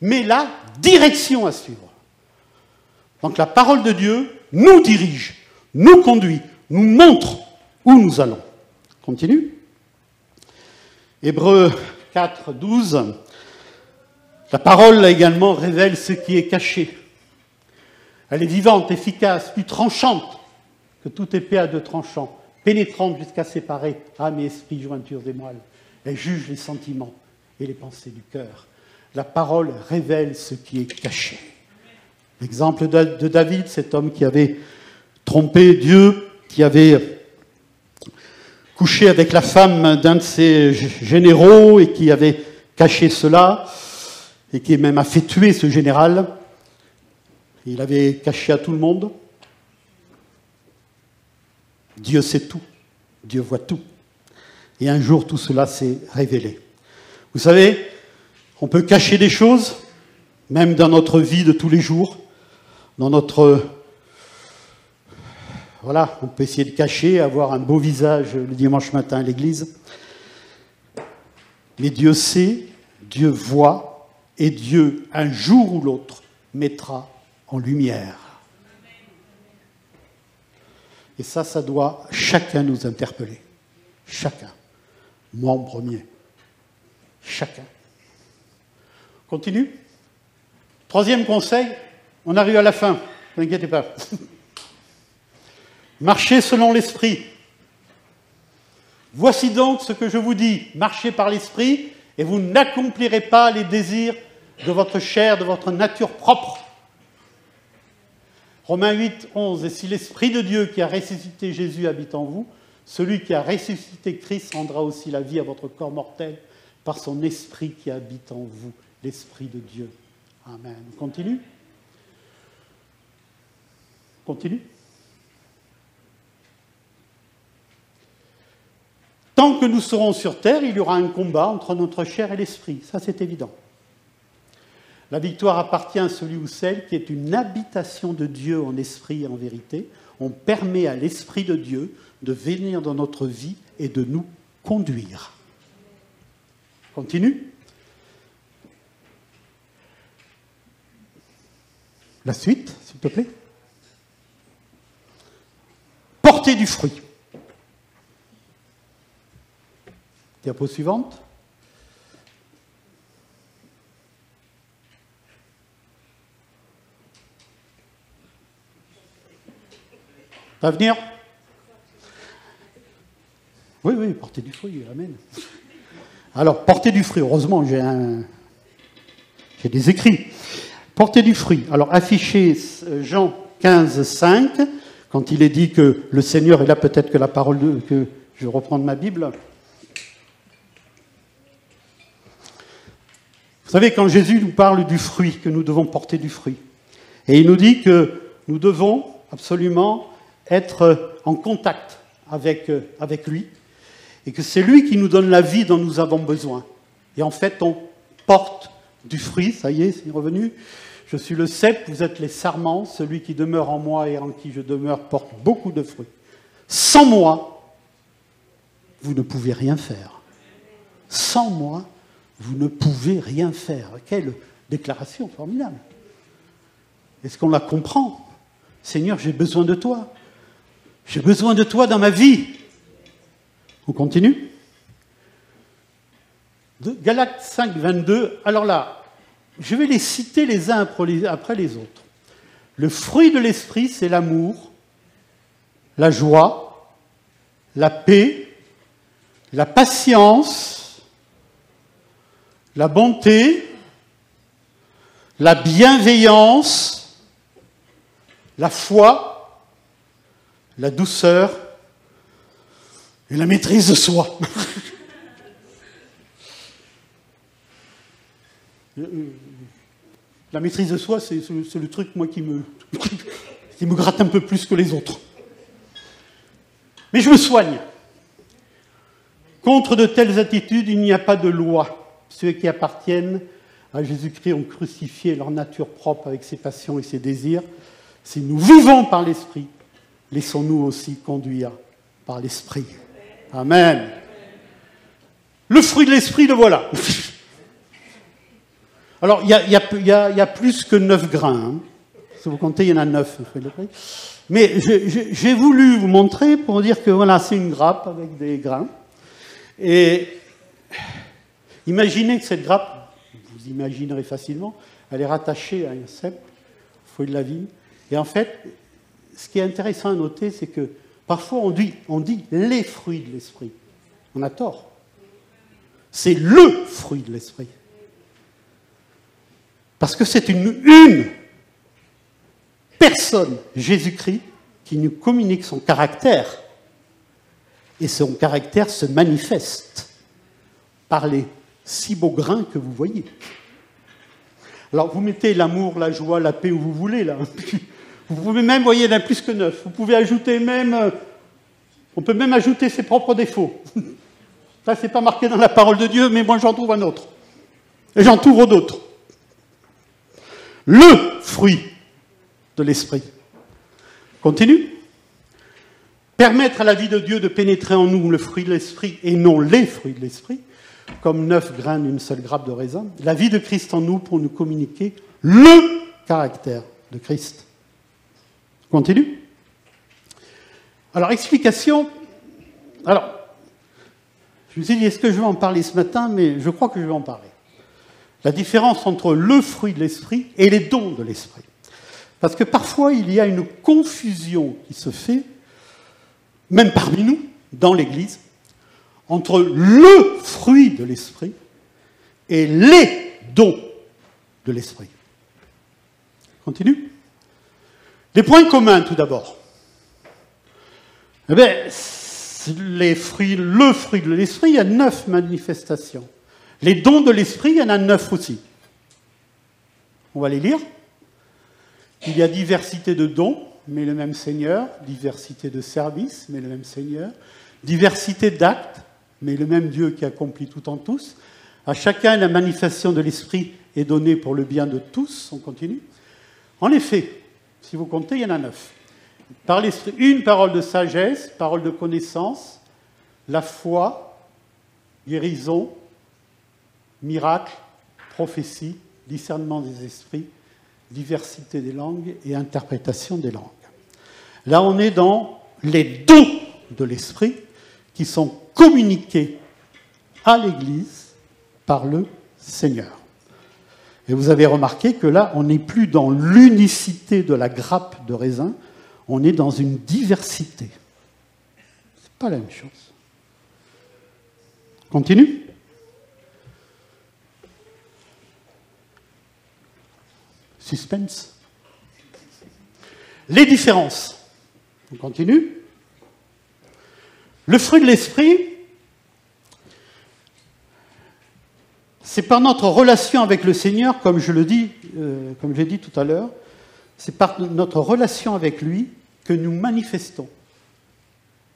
mais la direction à suivre. Donc la parole de Dieu nous dirige, nous conduit, nous montre où nous allons. Continue. Hébreux 4, 12. La parole également révèle ce qui est caché. Elle est vivante, efficace, plus tranchante que toute épée à deux tranchants, pénétrante jusqu'à séparer âme et esprit, jointures et moelles. Elle juge les sentiments et les pensées du cœur. La parole révèle ce qui est caché. L'exemple de David, cet homme qui avait trompé Dieu, qui avait couché avec la femme d'un de ses généraux et qui avait caché cela, et qui même a fait tuer ce général. Il avait caché à tout le monde. Dieu sait tout, Dieu voit tout. Et un jour, tout cela s'est révélé. Vous savez, on peut cacher des choses, même dans notre vie de tous les jours, dans notre... Voilà, on peut essayer de cacher, avoir un beau visage le dimanche matin à l'église. Mais Dieu sait, Dieu voit, et Dieu, un jour ou l'autre, mettra en lumière. Et ça doit chacun nous interpeller. Chacun. Moi en premier. Chacun. Continue. Troisième conseil, on arrive à la fin, ne vous inquiétez pas. Marchez selon l'esprit. Voici donc ce que je vous dis, marchez par l'esprit et vous n'accomplirez pas les désirs de votre chair, de votre nature propre. Romains 8, 11. Et si l'Esprit de Dieu qui a ressuscité Jésus habite en vous, celui qui a ressuscité Christ rendra aussi la vie à votre corps mortel par son Esprit qui habite en vous, l'Esprit de Dieu. Amen. On continue. Continue. Tant que nous serons sur terre, il y aura un combat entre notre chair et l'esprit. Ça, c'est évident. La victoire appartient à celui ou celle qui est une habitation de Dieu en esprit et en vérité. On permet à l'Esprit de Dieu de venir dans notre vie et de nous conduire. Continue. La suite, s'il te plaît. Porter du fruit. Diapo suivante. Va venir? Oui, oui, porter du fruit, amen. Alors, porter du fruit, heureusement, j'ai des écrits. Porter du fruit. Alors, affiché Jean 15, 5, quand il est dit que le Seigneur, et là peut-être que la parole que je reprends de ma Bible. Vous savez, quand Jésus nous parle du fruit, que nous devons porter du fruit, et il nous dit que nous devons absolument être en contact avec lui, et que c'est lui qui nous donne la vie dont nous avons besoin. Et en fait, on porte du fruit, ça y est, c'est revenu. Je suis le cep, vous êtes les sarments, celui qui demeure en moi et en qui je demeure porte beaucoup de fruits. Sans moi, vous ne pouvez rien faire. Sans moi, vous ne pouvez rien faire. Quelle déclaration formidable. Est-ce qu'on la comprend? Seigneur, j'ai besoin de toi. J'ai besoin de toi dans ma vie. On continue. Galates 5, 22. Alors là, je vais les citer les uns après les autres. Le fruit de l'esprit, c'est l'amour, la joie, la paix, la patience, la bonté, la bienveillance, la foi, la douceur et la maîtrise de soi. La maîtrise de soi, c'est le truc, moi, qui me gratte un peu plus que les autres. Mais je me soigne. Contre de telles attitudes, il n'y a pas de loi. Ceux qui appartiennent à Jésus-Christ ont crucifié leur nature propre avec ses passions et ses désirs. Si nous vivons par l'Esprit, laissons-nous aussi conduire par l'Esprit. Amen. Le fruit de l'Esprit, le voilà. Alors, il y a plus que 9 grains. Hein. Si vous comptez, il y en a 9. Mais j'ai voulu vous montrer pour dire que voilà, c'est une grappe avec des grains. Et imaginez que cette grappe, vous imaginerez facilement, elle est rattachée à un cep, feuille de la vigne. Et en fait, ce qui est intéressant à noter, c'est que parfois on dit les fruits de l'esprit. On a tort. C'est le fruit de l'esprit. Parce que c'est une personne, Jésus-Christ, qui nous communique son caractère. Et son caractère se manifeste par les 6 beaux grains que vous voyez. Alors, vous mettez l'amour, la joie, la paix où vous voulez, là. Vous pouvez même, vous voyez, il y en a plus que 9. Vous pouvez ajouter même... On peut même ajouter ses propres défauts. Ça, c'est pas marqué dans la parole de Dieu, mais moi, j'en trouve un autre. Et j'en trouve d'autres. Le fruit de l'esprit. Continue. Permettre à la vie de Dieu de pénétrer en nous le fruit de l'esprit et non les fruits de l'esprit, comme 9 grains d'une seule grappe de raisin. La vie de Christ en nous pour nous communiquer le caractère de Christ. Continue. Alors, explication. Alors, Je me suis dit, est-ce que je vais en parler ce matin? Mais je crois que je vais en parler. La différence entre le fruit de l'esprit et les dons de l'esprit. Parce que parfois, il y a une confusion qui se fait, même parmi nous, dans l'Église, entre le fruit de l'esprit et les dons de l'esprit. Continue. Les points communs, tout d'abord. Eh bien, le fruit de l'esprit, il y a 9 manifestations. Les dons de l'esprit, il y en a 9 aussi. On va les lire. Il y a diversité de dons, mais le même Seigneur. Diversité de services, mais le même Seigneur. Diversité d'actes, mais le même Dieu qui accomplit tout en tous. À chacun, la manifestation de l'esprit est donnée pour le bien de tous. On continue. En effet, si vous comptez, il y en a 9. Par l'esprit, une parole de sagesse, parole de connaissance, la foi, guérison, miracle, prophétie, discernement des esprits, diversité des langues et interprétation des langues. Là, on est dans les dons de l'esprit qui sont communiqués à l'Église par le Seigneur. Et vous avez remarqué que là, on n'est plus dans l'unicité de la grappe de raisin, on est dans une diversité. C'est pas la même chose. Continue. Suspense. Les différences. On continue. Le fruit de l'esprit, c'est par notre relation avec le Seigneur, comme je l'ai dit tout à l'heure, c'est par notre relation avec lui que nous manifestons.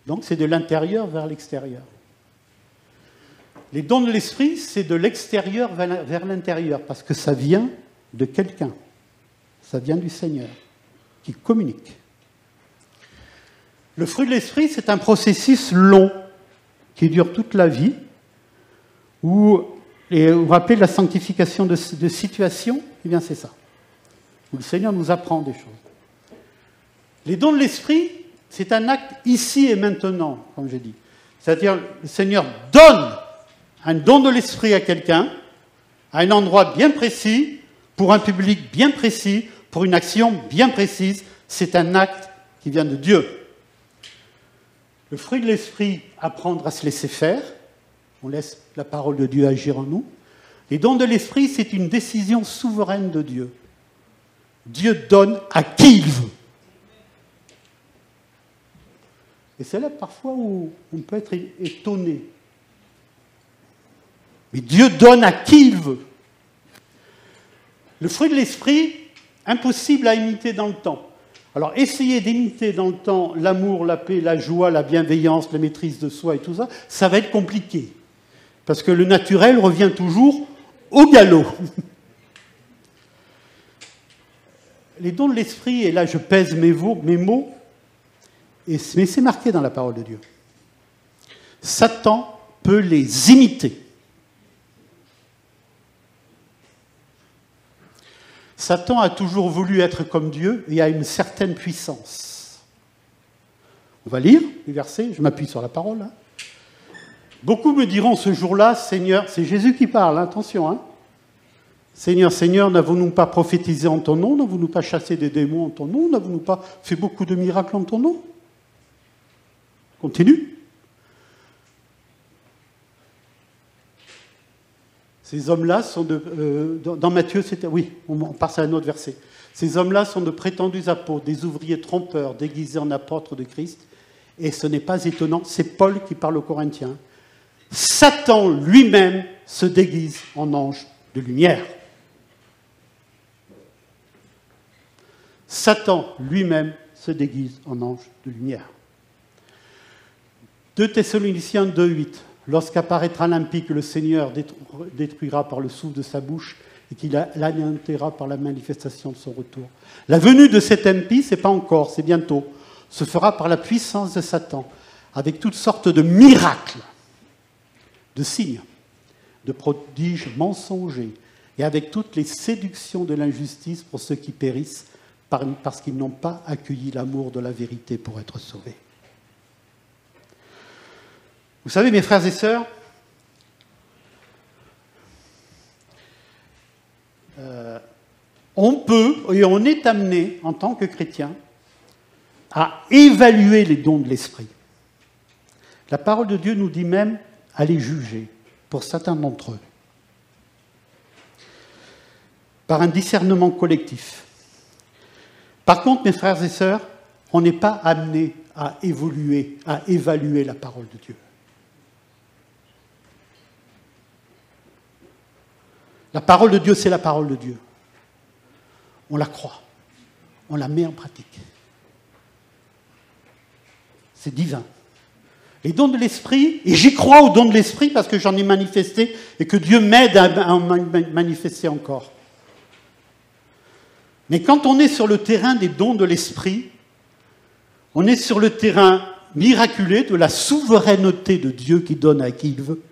Donc c'est de l'intérieur vers l'extérieur. Les dons de l'esprit, c'est de l'extérieur vers l'intérieur, parce que ça vient de quelqu'un. Ça vient du Seigneur, qui communique. Le fruit de l'esprit, c'est un processus long, qui dure toute la vie, où, et vous vous rappelez la sanctification de situation, eh bien c'est ça. Où le Seigneur nous apprend des choses. Les dons de l'esprit, c'est un acte ici et maintenant, comme j'ai dit. C'est-à-dire, le Seigneur donne un don de l'esprit à quelqu'un, à un endroit bien précis, pour un public bien précis, pour une action bien précise. C'est un acte qui vient de Dieu. Le fruit de l'esprit, apprendre à se laisser faire. On laisse la parole de Dieu agir en nous. Les dons de l'esprit, c'est une décision souveraine de Dieu. Dieu donne à qui il veut. Et c'est là parfois où on peut être étonné. Mais Dieu donne à qui il veut. Le fruit de l'esprit, impossible à imiter dans le temps. Alors essayez d'imiter dans le temps l'amour, la paix, la joie, la bienveillance, la maîtrise de soi et tout ça, ça va être compliqué. Parce que le naturel revient toujours au galop. Les dons de l'esprit, et là je pèse mes mots, mais c'est marqué dans la parole de Dieu. Satan peut les imiter. Satan a toujours voulu être comme Dieu et a une certaine puissance. On va lire les versets, je m'appuie sur la parole. Hein. Beaucoup me diront ce jour-là, Seigneur, c'est Jésus qui parle, hein, attention, hein. Seigneur, Seigneur, n'avons-nous pas prophétisé en ton nom? N'avons-nous pas chassé des démons en ton nom? N'avons-nous pas fait beaucoup de miracles en ton nom? Continue. Ces hommes-là sont dans Matthieu, c'était... Oui, on passe à un autre verset. Ces hommes-là sont de prétendus apôtres, des ouvriers trompeurs, déguisés en apôtres de Christ. Et ce n'est pas étonnant, c'est Paul qui parle aux Corinthiens. Satan lui-même se déguise en ange de lumière. Satan lui-même se déguise en ange de lumière. 2 Thessaloniciens 2,8. Lorsqu'apparaîtra l'impie que le Seigneur détruira par le souffle de sa bouche et qu'il l'anéantira par la manifestation de son retour. La venue de cet impie, ce n'est pas encore, c'est bientôt, se fera par la puissance de Satan, avec toutes sortes de miracles, de signes, de prodiges mensongers, et avec toutes les séductions de l'injustice pour ceux qui périssent, parce qu'ils n'ont pas accueilli l'amour de la vérité pour être sauvés. Vous savez, mes frères et sœurs, on peut et on est amené, en tant que chrétien, à évaluer les dons de l'Esprit. La parole de Dieu nous dit même à les juger, pour certains d'entre eux, par un discernement collectif. Par contre, mes frères et sœurs, on n'est pas amené à évoluer, à évaluer la parole de Dieu. La parole de Dieu, c'est la parole de Dieu. On la croit, on la met en pratique. C'est divin. Les dons de l'Esprit, et j'y crois aux dons de l'Esprit parce que j'en ai manifesté et que Dieu m'aide à en manifester encore. Mais quand on est sur le terrain des dons de l'Esprit, on est sur le terrain miraculé de la souveraineté de Dieu qui donne à qui il veut.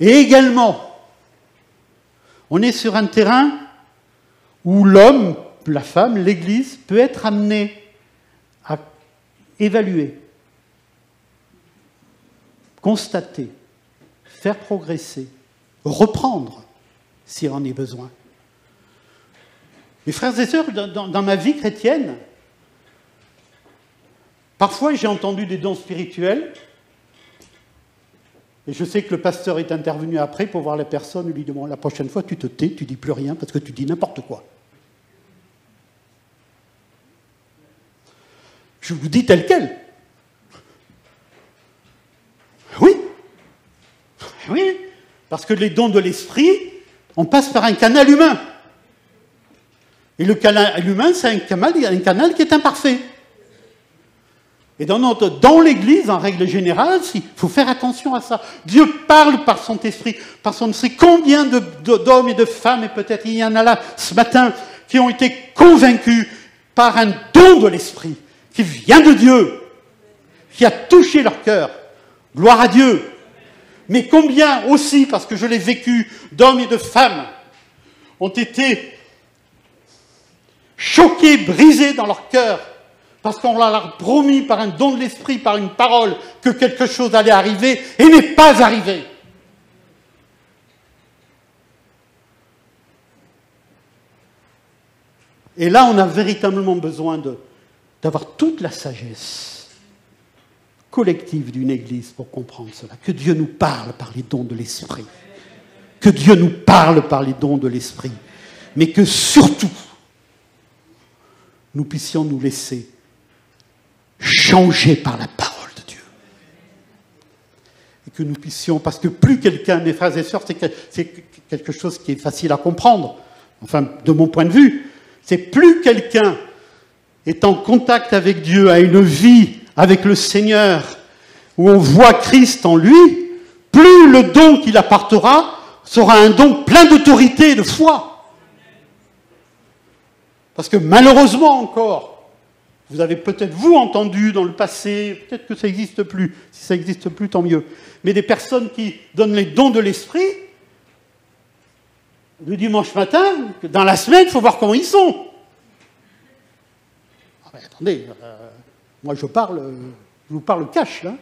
Et également, on est sur un terrain où l'homme, la femme, l'Église peut être amené à évaluer, constater, faire progresser, reprendre s'il en est besoin. Mes frères et sœurs, dans ma vie chrétienne, parfois j'ai entendu des dons spirituels, et je sais que le pasteur est intervenu après pour voir la personne et lui dit, bon, la prochaine fois tu te tais, tu dis plus rien parce que tu dis n'importe quoi. Je vous dis tel quel. Oui. Oui. Parce que les dons de l'esprit, on passe par un canal humain. Et le canal humain, c'est un canal qui est imparfait. Et dans l'Église, en règle générale, il faut faire attention à ça. Dieu parle par son esprit. Combien d'hommes et de femmes, et peut-être il y en a là ce matin, qui ont été convaincus par un don de l'esprit, qui vient de Dieu, qui a touché leur cœur. Gloire à Dieu. Mais combien aussi, parce que je l'ai vécu, d'hommes et de femmes ont été choqués, brisés dans leur cœur, parce qu'on leur a promis par un don de l'esprit, par une parole, que quelque chose allait arriver, et n'est pas arrivé. Et là, on a véritablement besoin d'avoir toute la sagesse collective d'une Église pour comprendre cela. Que Dieu nous parle par les dons de l'esprit. Que Dieu nous parle par les dons de l'esprit. Mais que surtout, nous puissions nous laisser changer par la parole de Dieu. Et que nous puissions, parce que plus quelqu'un, mes frères et sœurs, c'est quelque chose qui est facile à comprendre, enfin, de mon point de vue, c'est plus quelqu'un est en contact avec Dieu, a une vie avec le Seigneur, où on voit Christ en lui, plus le don qu'il apportera sera un don plein d'autorité et de foi. Parce que malheureusement encore, vous avez peut-être vous entendu dans le passé, peut-être que ça n'existe plus, si ça n'existe plus, tant mieux, mais des personnes qui donnent les dons de l'esprit, le dimanche matin, dans la semaine, il faut voir comment ils sont. Ah ben, attendez, moi je vous parle cash, là,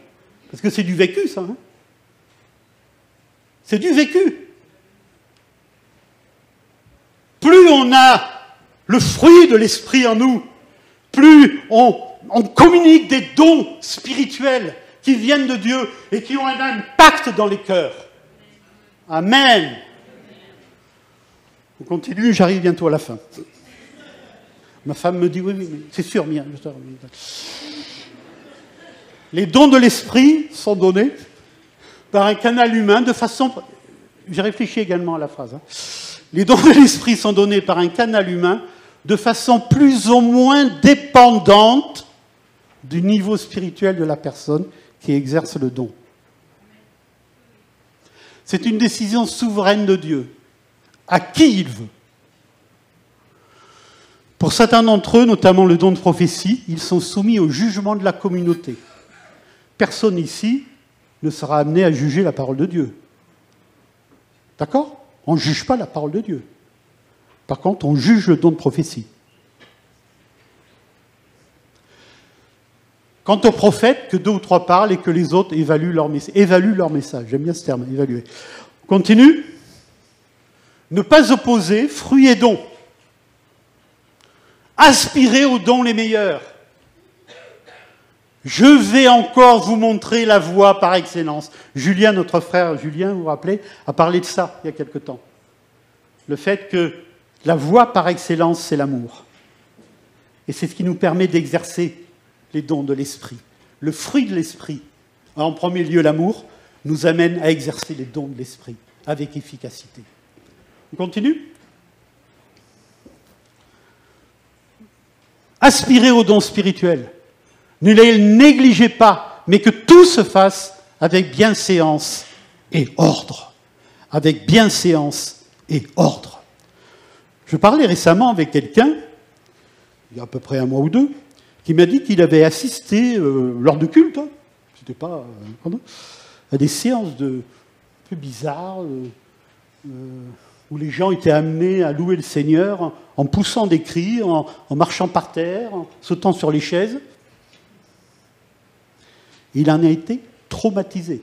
parce que c'est du vécu, ça. Hein. C'est du vécu. Plus on a le fruit de l'esprit en nous, plus on communique des dons spirituels qui viennent de Dieu et qui ont un impact dans les cœurs. Amen. On continue, j'arrive bientôt à la fin. Ma femme me dit, oui, mais c'est sûr, Mia. Les dons de l'esprit sont donnés par un canal humain de façon... J'ai réfléchi également à la phrase. Hein. Les dons de l'esprit sont donnés par un canal humain de façon plus ou moins dépendante du niveau spirituel de la personne qui exerce le don. C'est une décision souveraine de Dieu, à qui il veut. Pour certains d'entre eux, notamment le don de prophétie, ils sont soumis au jugement de la communauté. Personne ici ne sera amené à juger la parole de Dieu. D'accord ? On ne juge pas la parole de Dieu. Par contre, on juge le don de prophétie. Quant aux prophètes, que 2 ou 3 parlent et que les autres évaluent leur message. J'aime bien ce terme, évaluer. On continue ? Ne pas opposer fruits et dons. Aspirez aux dons les meilleurs. Je vais encore vous montrer la voie par excellence. Julien, notre frère Julien, vous vous rappelez, a parlé de ça il y a quelque temps. Le fait que la voie par excellence, c'est l'amour. Et c'est ce qui nous permet d'exercer les dons de l'esprit. Le fruit de l'esprit, en premier lieu l'amour, nous amène à exercer les dons de l'esprit avec efficacité. On continue ? Aspirez aux dons spirituels. Ne les négligez pas, mais que tout se fasse avec bienséance et ordre. Avec bienséance et ordre. Je parlais récemment avec quelqu'un, il y a à peu près un mois ou deux, qui m'a dit qu'il avait assisté, lors de culte, hein, c'était pas, à des séances un peu bizarres, où les gens étaient amenés à louer le Seigneur en poussant des cris, en marchant par terre, en sautant sur les chaises. Il en a été traumatisé.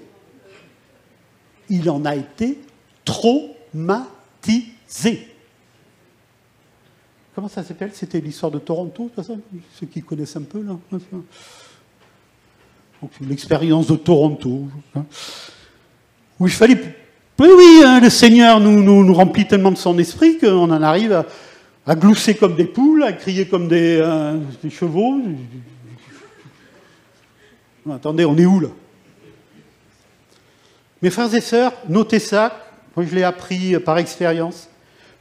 Il en a été traumatisé. Comment ça s'appelle? C'était l'histoire de Toronto, ça, ceux qui connaissent un peu, là. Donc, l'expérience de Toronto. Hein, où il fallait... Oui, hein, le Seigneur nous remplit tellement de son esprit qu'on en arrive à glousser comme des poules, à crier comme des chevaux. Attendez, on est où, là? Mes frères et sœurs, notez ça, moi je l'ai appris par expérience.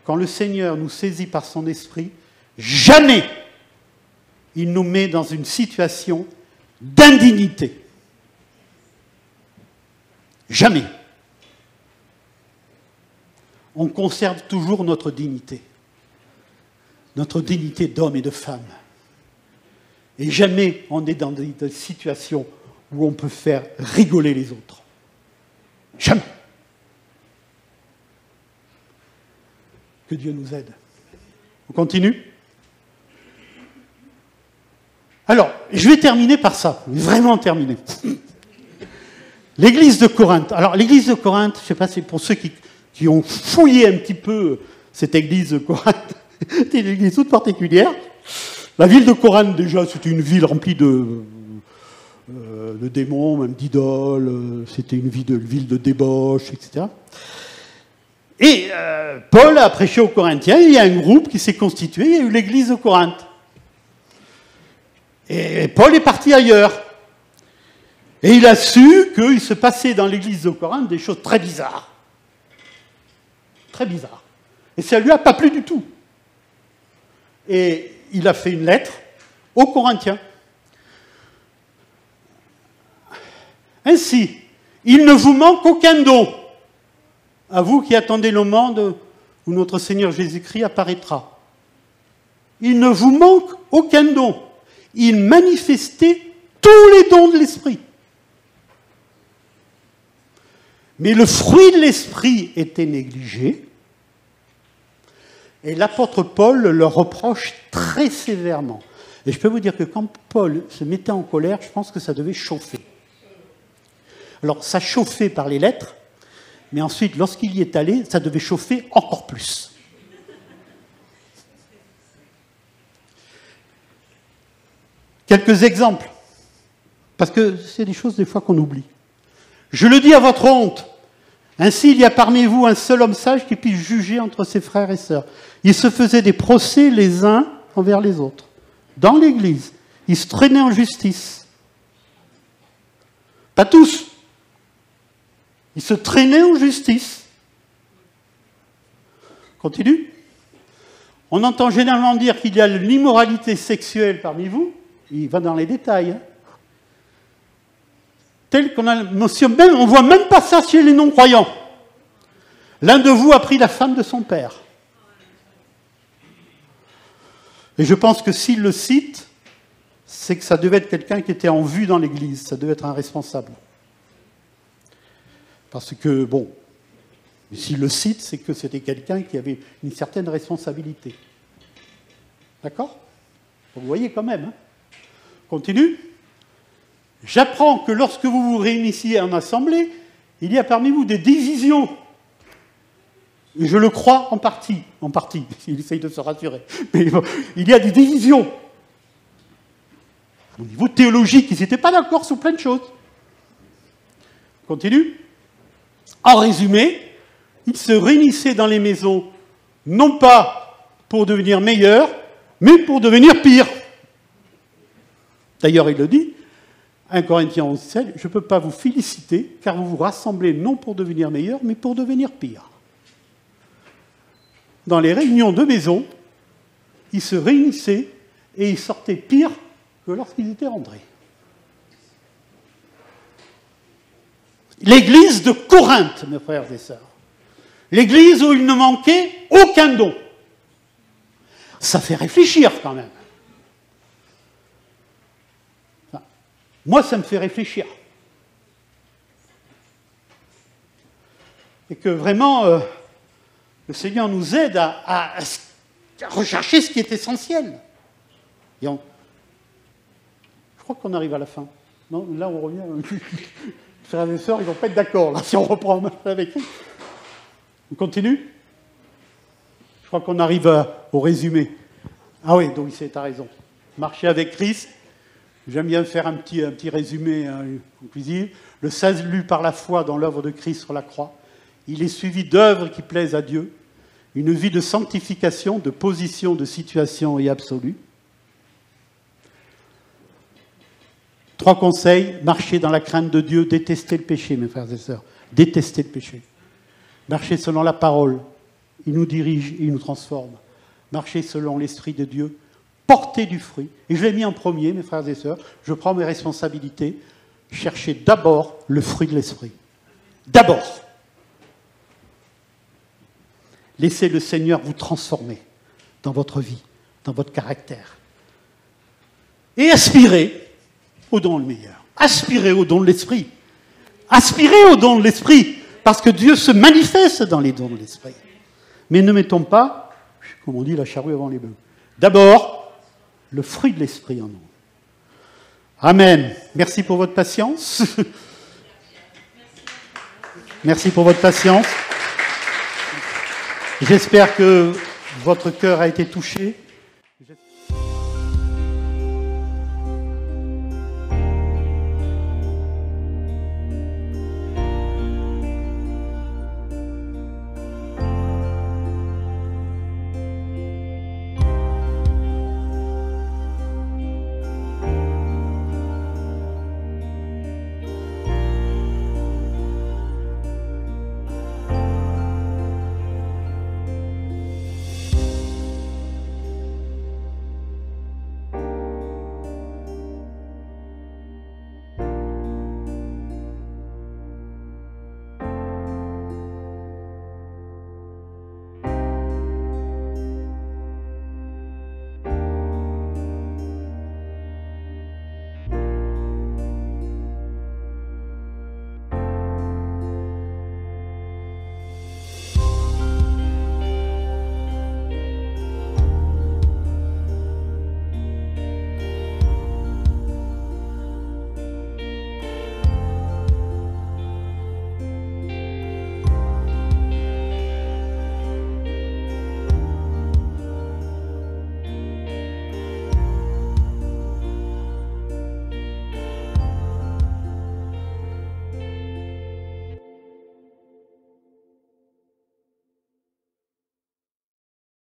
Quand le Seigneur nous saisit par son esprit, jamais il nous met dans une situation d'indignité. Jamais. On conserve toujours notre dignité d'homme et de femme. Et jamais on est dans des situations où on peut faire rigoler les autres. Jamais. Que Dieu nous aide. On continue ? Alors, je vais terminer par ça. Vraiment terminer. L'église de Corinthe. Alors, l'église de Corinthe, je ne sais pas, c'est pour ceux qui ont fouillé un petit peu cette église de Corinthe. C'était une église toute particulière. La ville de Corinthe, déjà, c'était une ville remplie de démons, même d'idoles. C'était une ville de débauche, etc. Et Paul a prêché aux Corinthiens. Il y a un groupe qui s'est constitué. Il y a eu l'église de Corinthe. Et Paul est parti ailleurs. Et il a su qu'il se passait dans l'église de Corinthe des choses très bizarres. Très bizarres. Et ça ne lui a pas plu du tout. Et il a fait une lettre aux Corinthiens. Ainsi, il ne vous manque aucun don, à vous qui attendez le monde où notre Seigneur Jésus-Christ apparaîtra. Il ne vous manque aucun don. Il manifestait tous les dons de l'Esprit. Mais le fruit de l'Esprit était négligé. Et l'apôtre Paul le reproche très sévèrement. Et je peux vous dire que quand Paul se mettait en colère, je pense que ça devait chauffer. Alors, ça chauffait par les lettres, mais ensuite, lorsqu'il y est allé, ça devait chauffer encore plus. Quelques exemples, parce que c'est des choses des fois qu'on oublie. Je le dis à votre honte. Ainsi, il y a parmi vous un seul homme sage qui puisse juger entre ses frères et sœurs. Ils se faisaient des procès les uns envers les autres. Dans l'Église, ils se traînaient en justice. Pas tous. Ils se traînaient en justice. Continue. On entend généralement dire qu'il y a l'immoralité sexuelle parmi vous. Il va dans les détails. Hein. Tel qu'on a, on ne voit même pas ça chez les non-croyants. L'un de vous a pris la femme de son père. Et je pense que s'il le cite, c'est que ça devait être quelqu'un qui était en vue dans l'Église, ça devait être un responsable. Parce que, bon, s'il le cite, c'est que c'était quelqu'un qui avait une certaine responsabilité. D'accord ? Vous voyez quand même. Hein ? Continue. J'apprends que lorsque vous vous réunissiez en assemblée, il y a parmi vous des divisions. Je le crois en partie, il essaye de se rassurer. Mais bon, il y a des divisions. Au niveau théologique, ils n'étaient pas d'accord sur plein de choses. Continue. En résumé, ils se réunissaient dans les maisons, non pas pour devenir meilleurs, mais pour devenir pires. D'ailleurs, il le dit, 1 Corinthiens 11:7, je ne peux pas vous féliciter, car vous vous rassemblez non pour devenir meilleurs, mais pour devenir pires. Dans les réunions de maison, ils se réunissaient et ils sortaient pires que lorsqu'ils étaient rentrés. L'église de Corinthe, mes frères et sœurs. L'église où il ne manquait aucun don. Ça fait réfléchir quand même. Enfin, moi, ça me fait réfléchir. Et que vraiment, le Seigneur nous aide à rechercher ce qui est essentiel. Et je crois qu'on arrive à la fin. Non, là, on revient. Frères et sœurs, ils ne vont pas être d'accord, là, si on reprend avec eux. On continue? Je crois qu'on arrive au résumé. Ah oui, donc tu as raison. Marcher avec Christ. J'aime bien faire un petit résumé conclusif. Le salut par la foi dans l'œuvre de Christ sur la croix. Il est suivi d'œuvres qui plaisent à Dieu. Une vie de sanctification, de position, de situation et absolue. 3 conseils, marcher dans la crainte de Dieu, détester le péché, mes frères et sœurs. Détester le péché. Marcher selon la parole, il nous dirige et il nous transforme. Marcher selon l'Esprit de Dieu, porter du fruit. Et je l'ai mis en premier, mes frères et sœurs, je prends mes responsabilités. Cherchez d'abord le fruit de l'Esprit. D'abord. Laissez le Seigneur vous transformer dans votre vie, dans votre caractère. Et aspirez au don le meilleur. Aspirez au don de l'Esprit. Aspirez au don de l'Esprit, parce que Dieu se manifeste dans les dons de l'Esprit. Mais ne mettons pas, comme on dit, la charrue avant les bœufs. D'abord, le fruit de l'Esprit en nous. Amen. Merci pour votre patience. Merci pour votre patience. J'espère que votre cœur a été touché.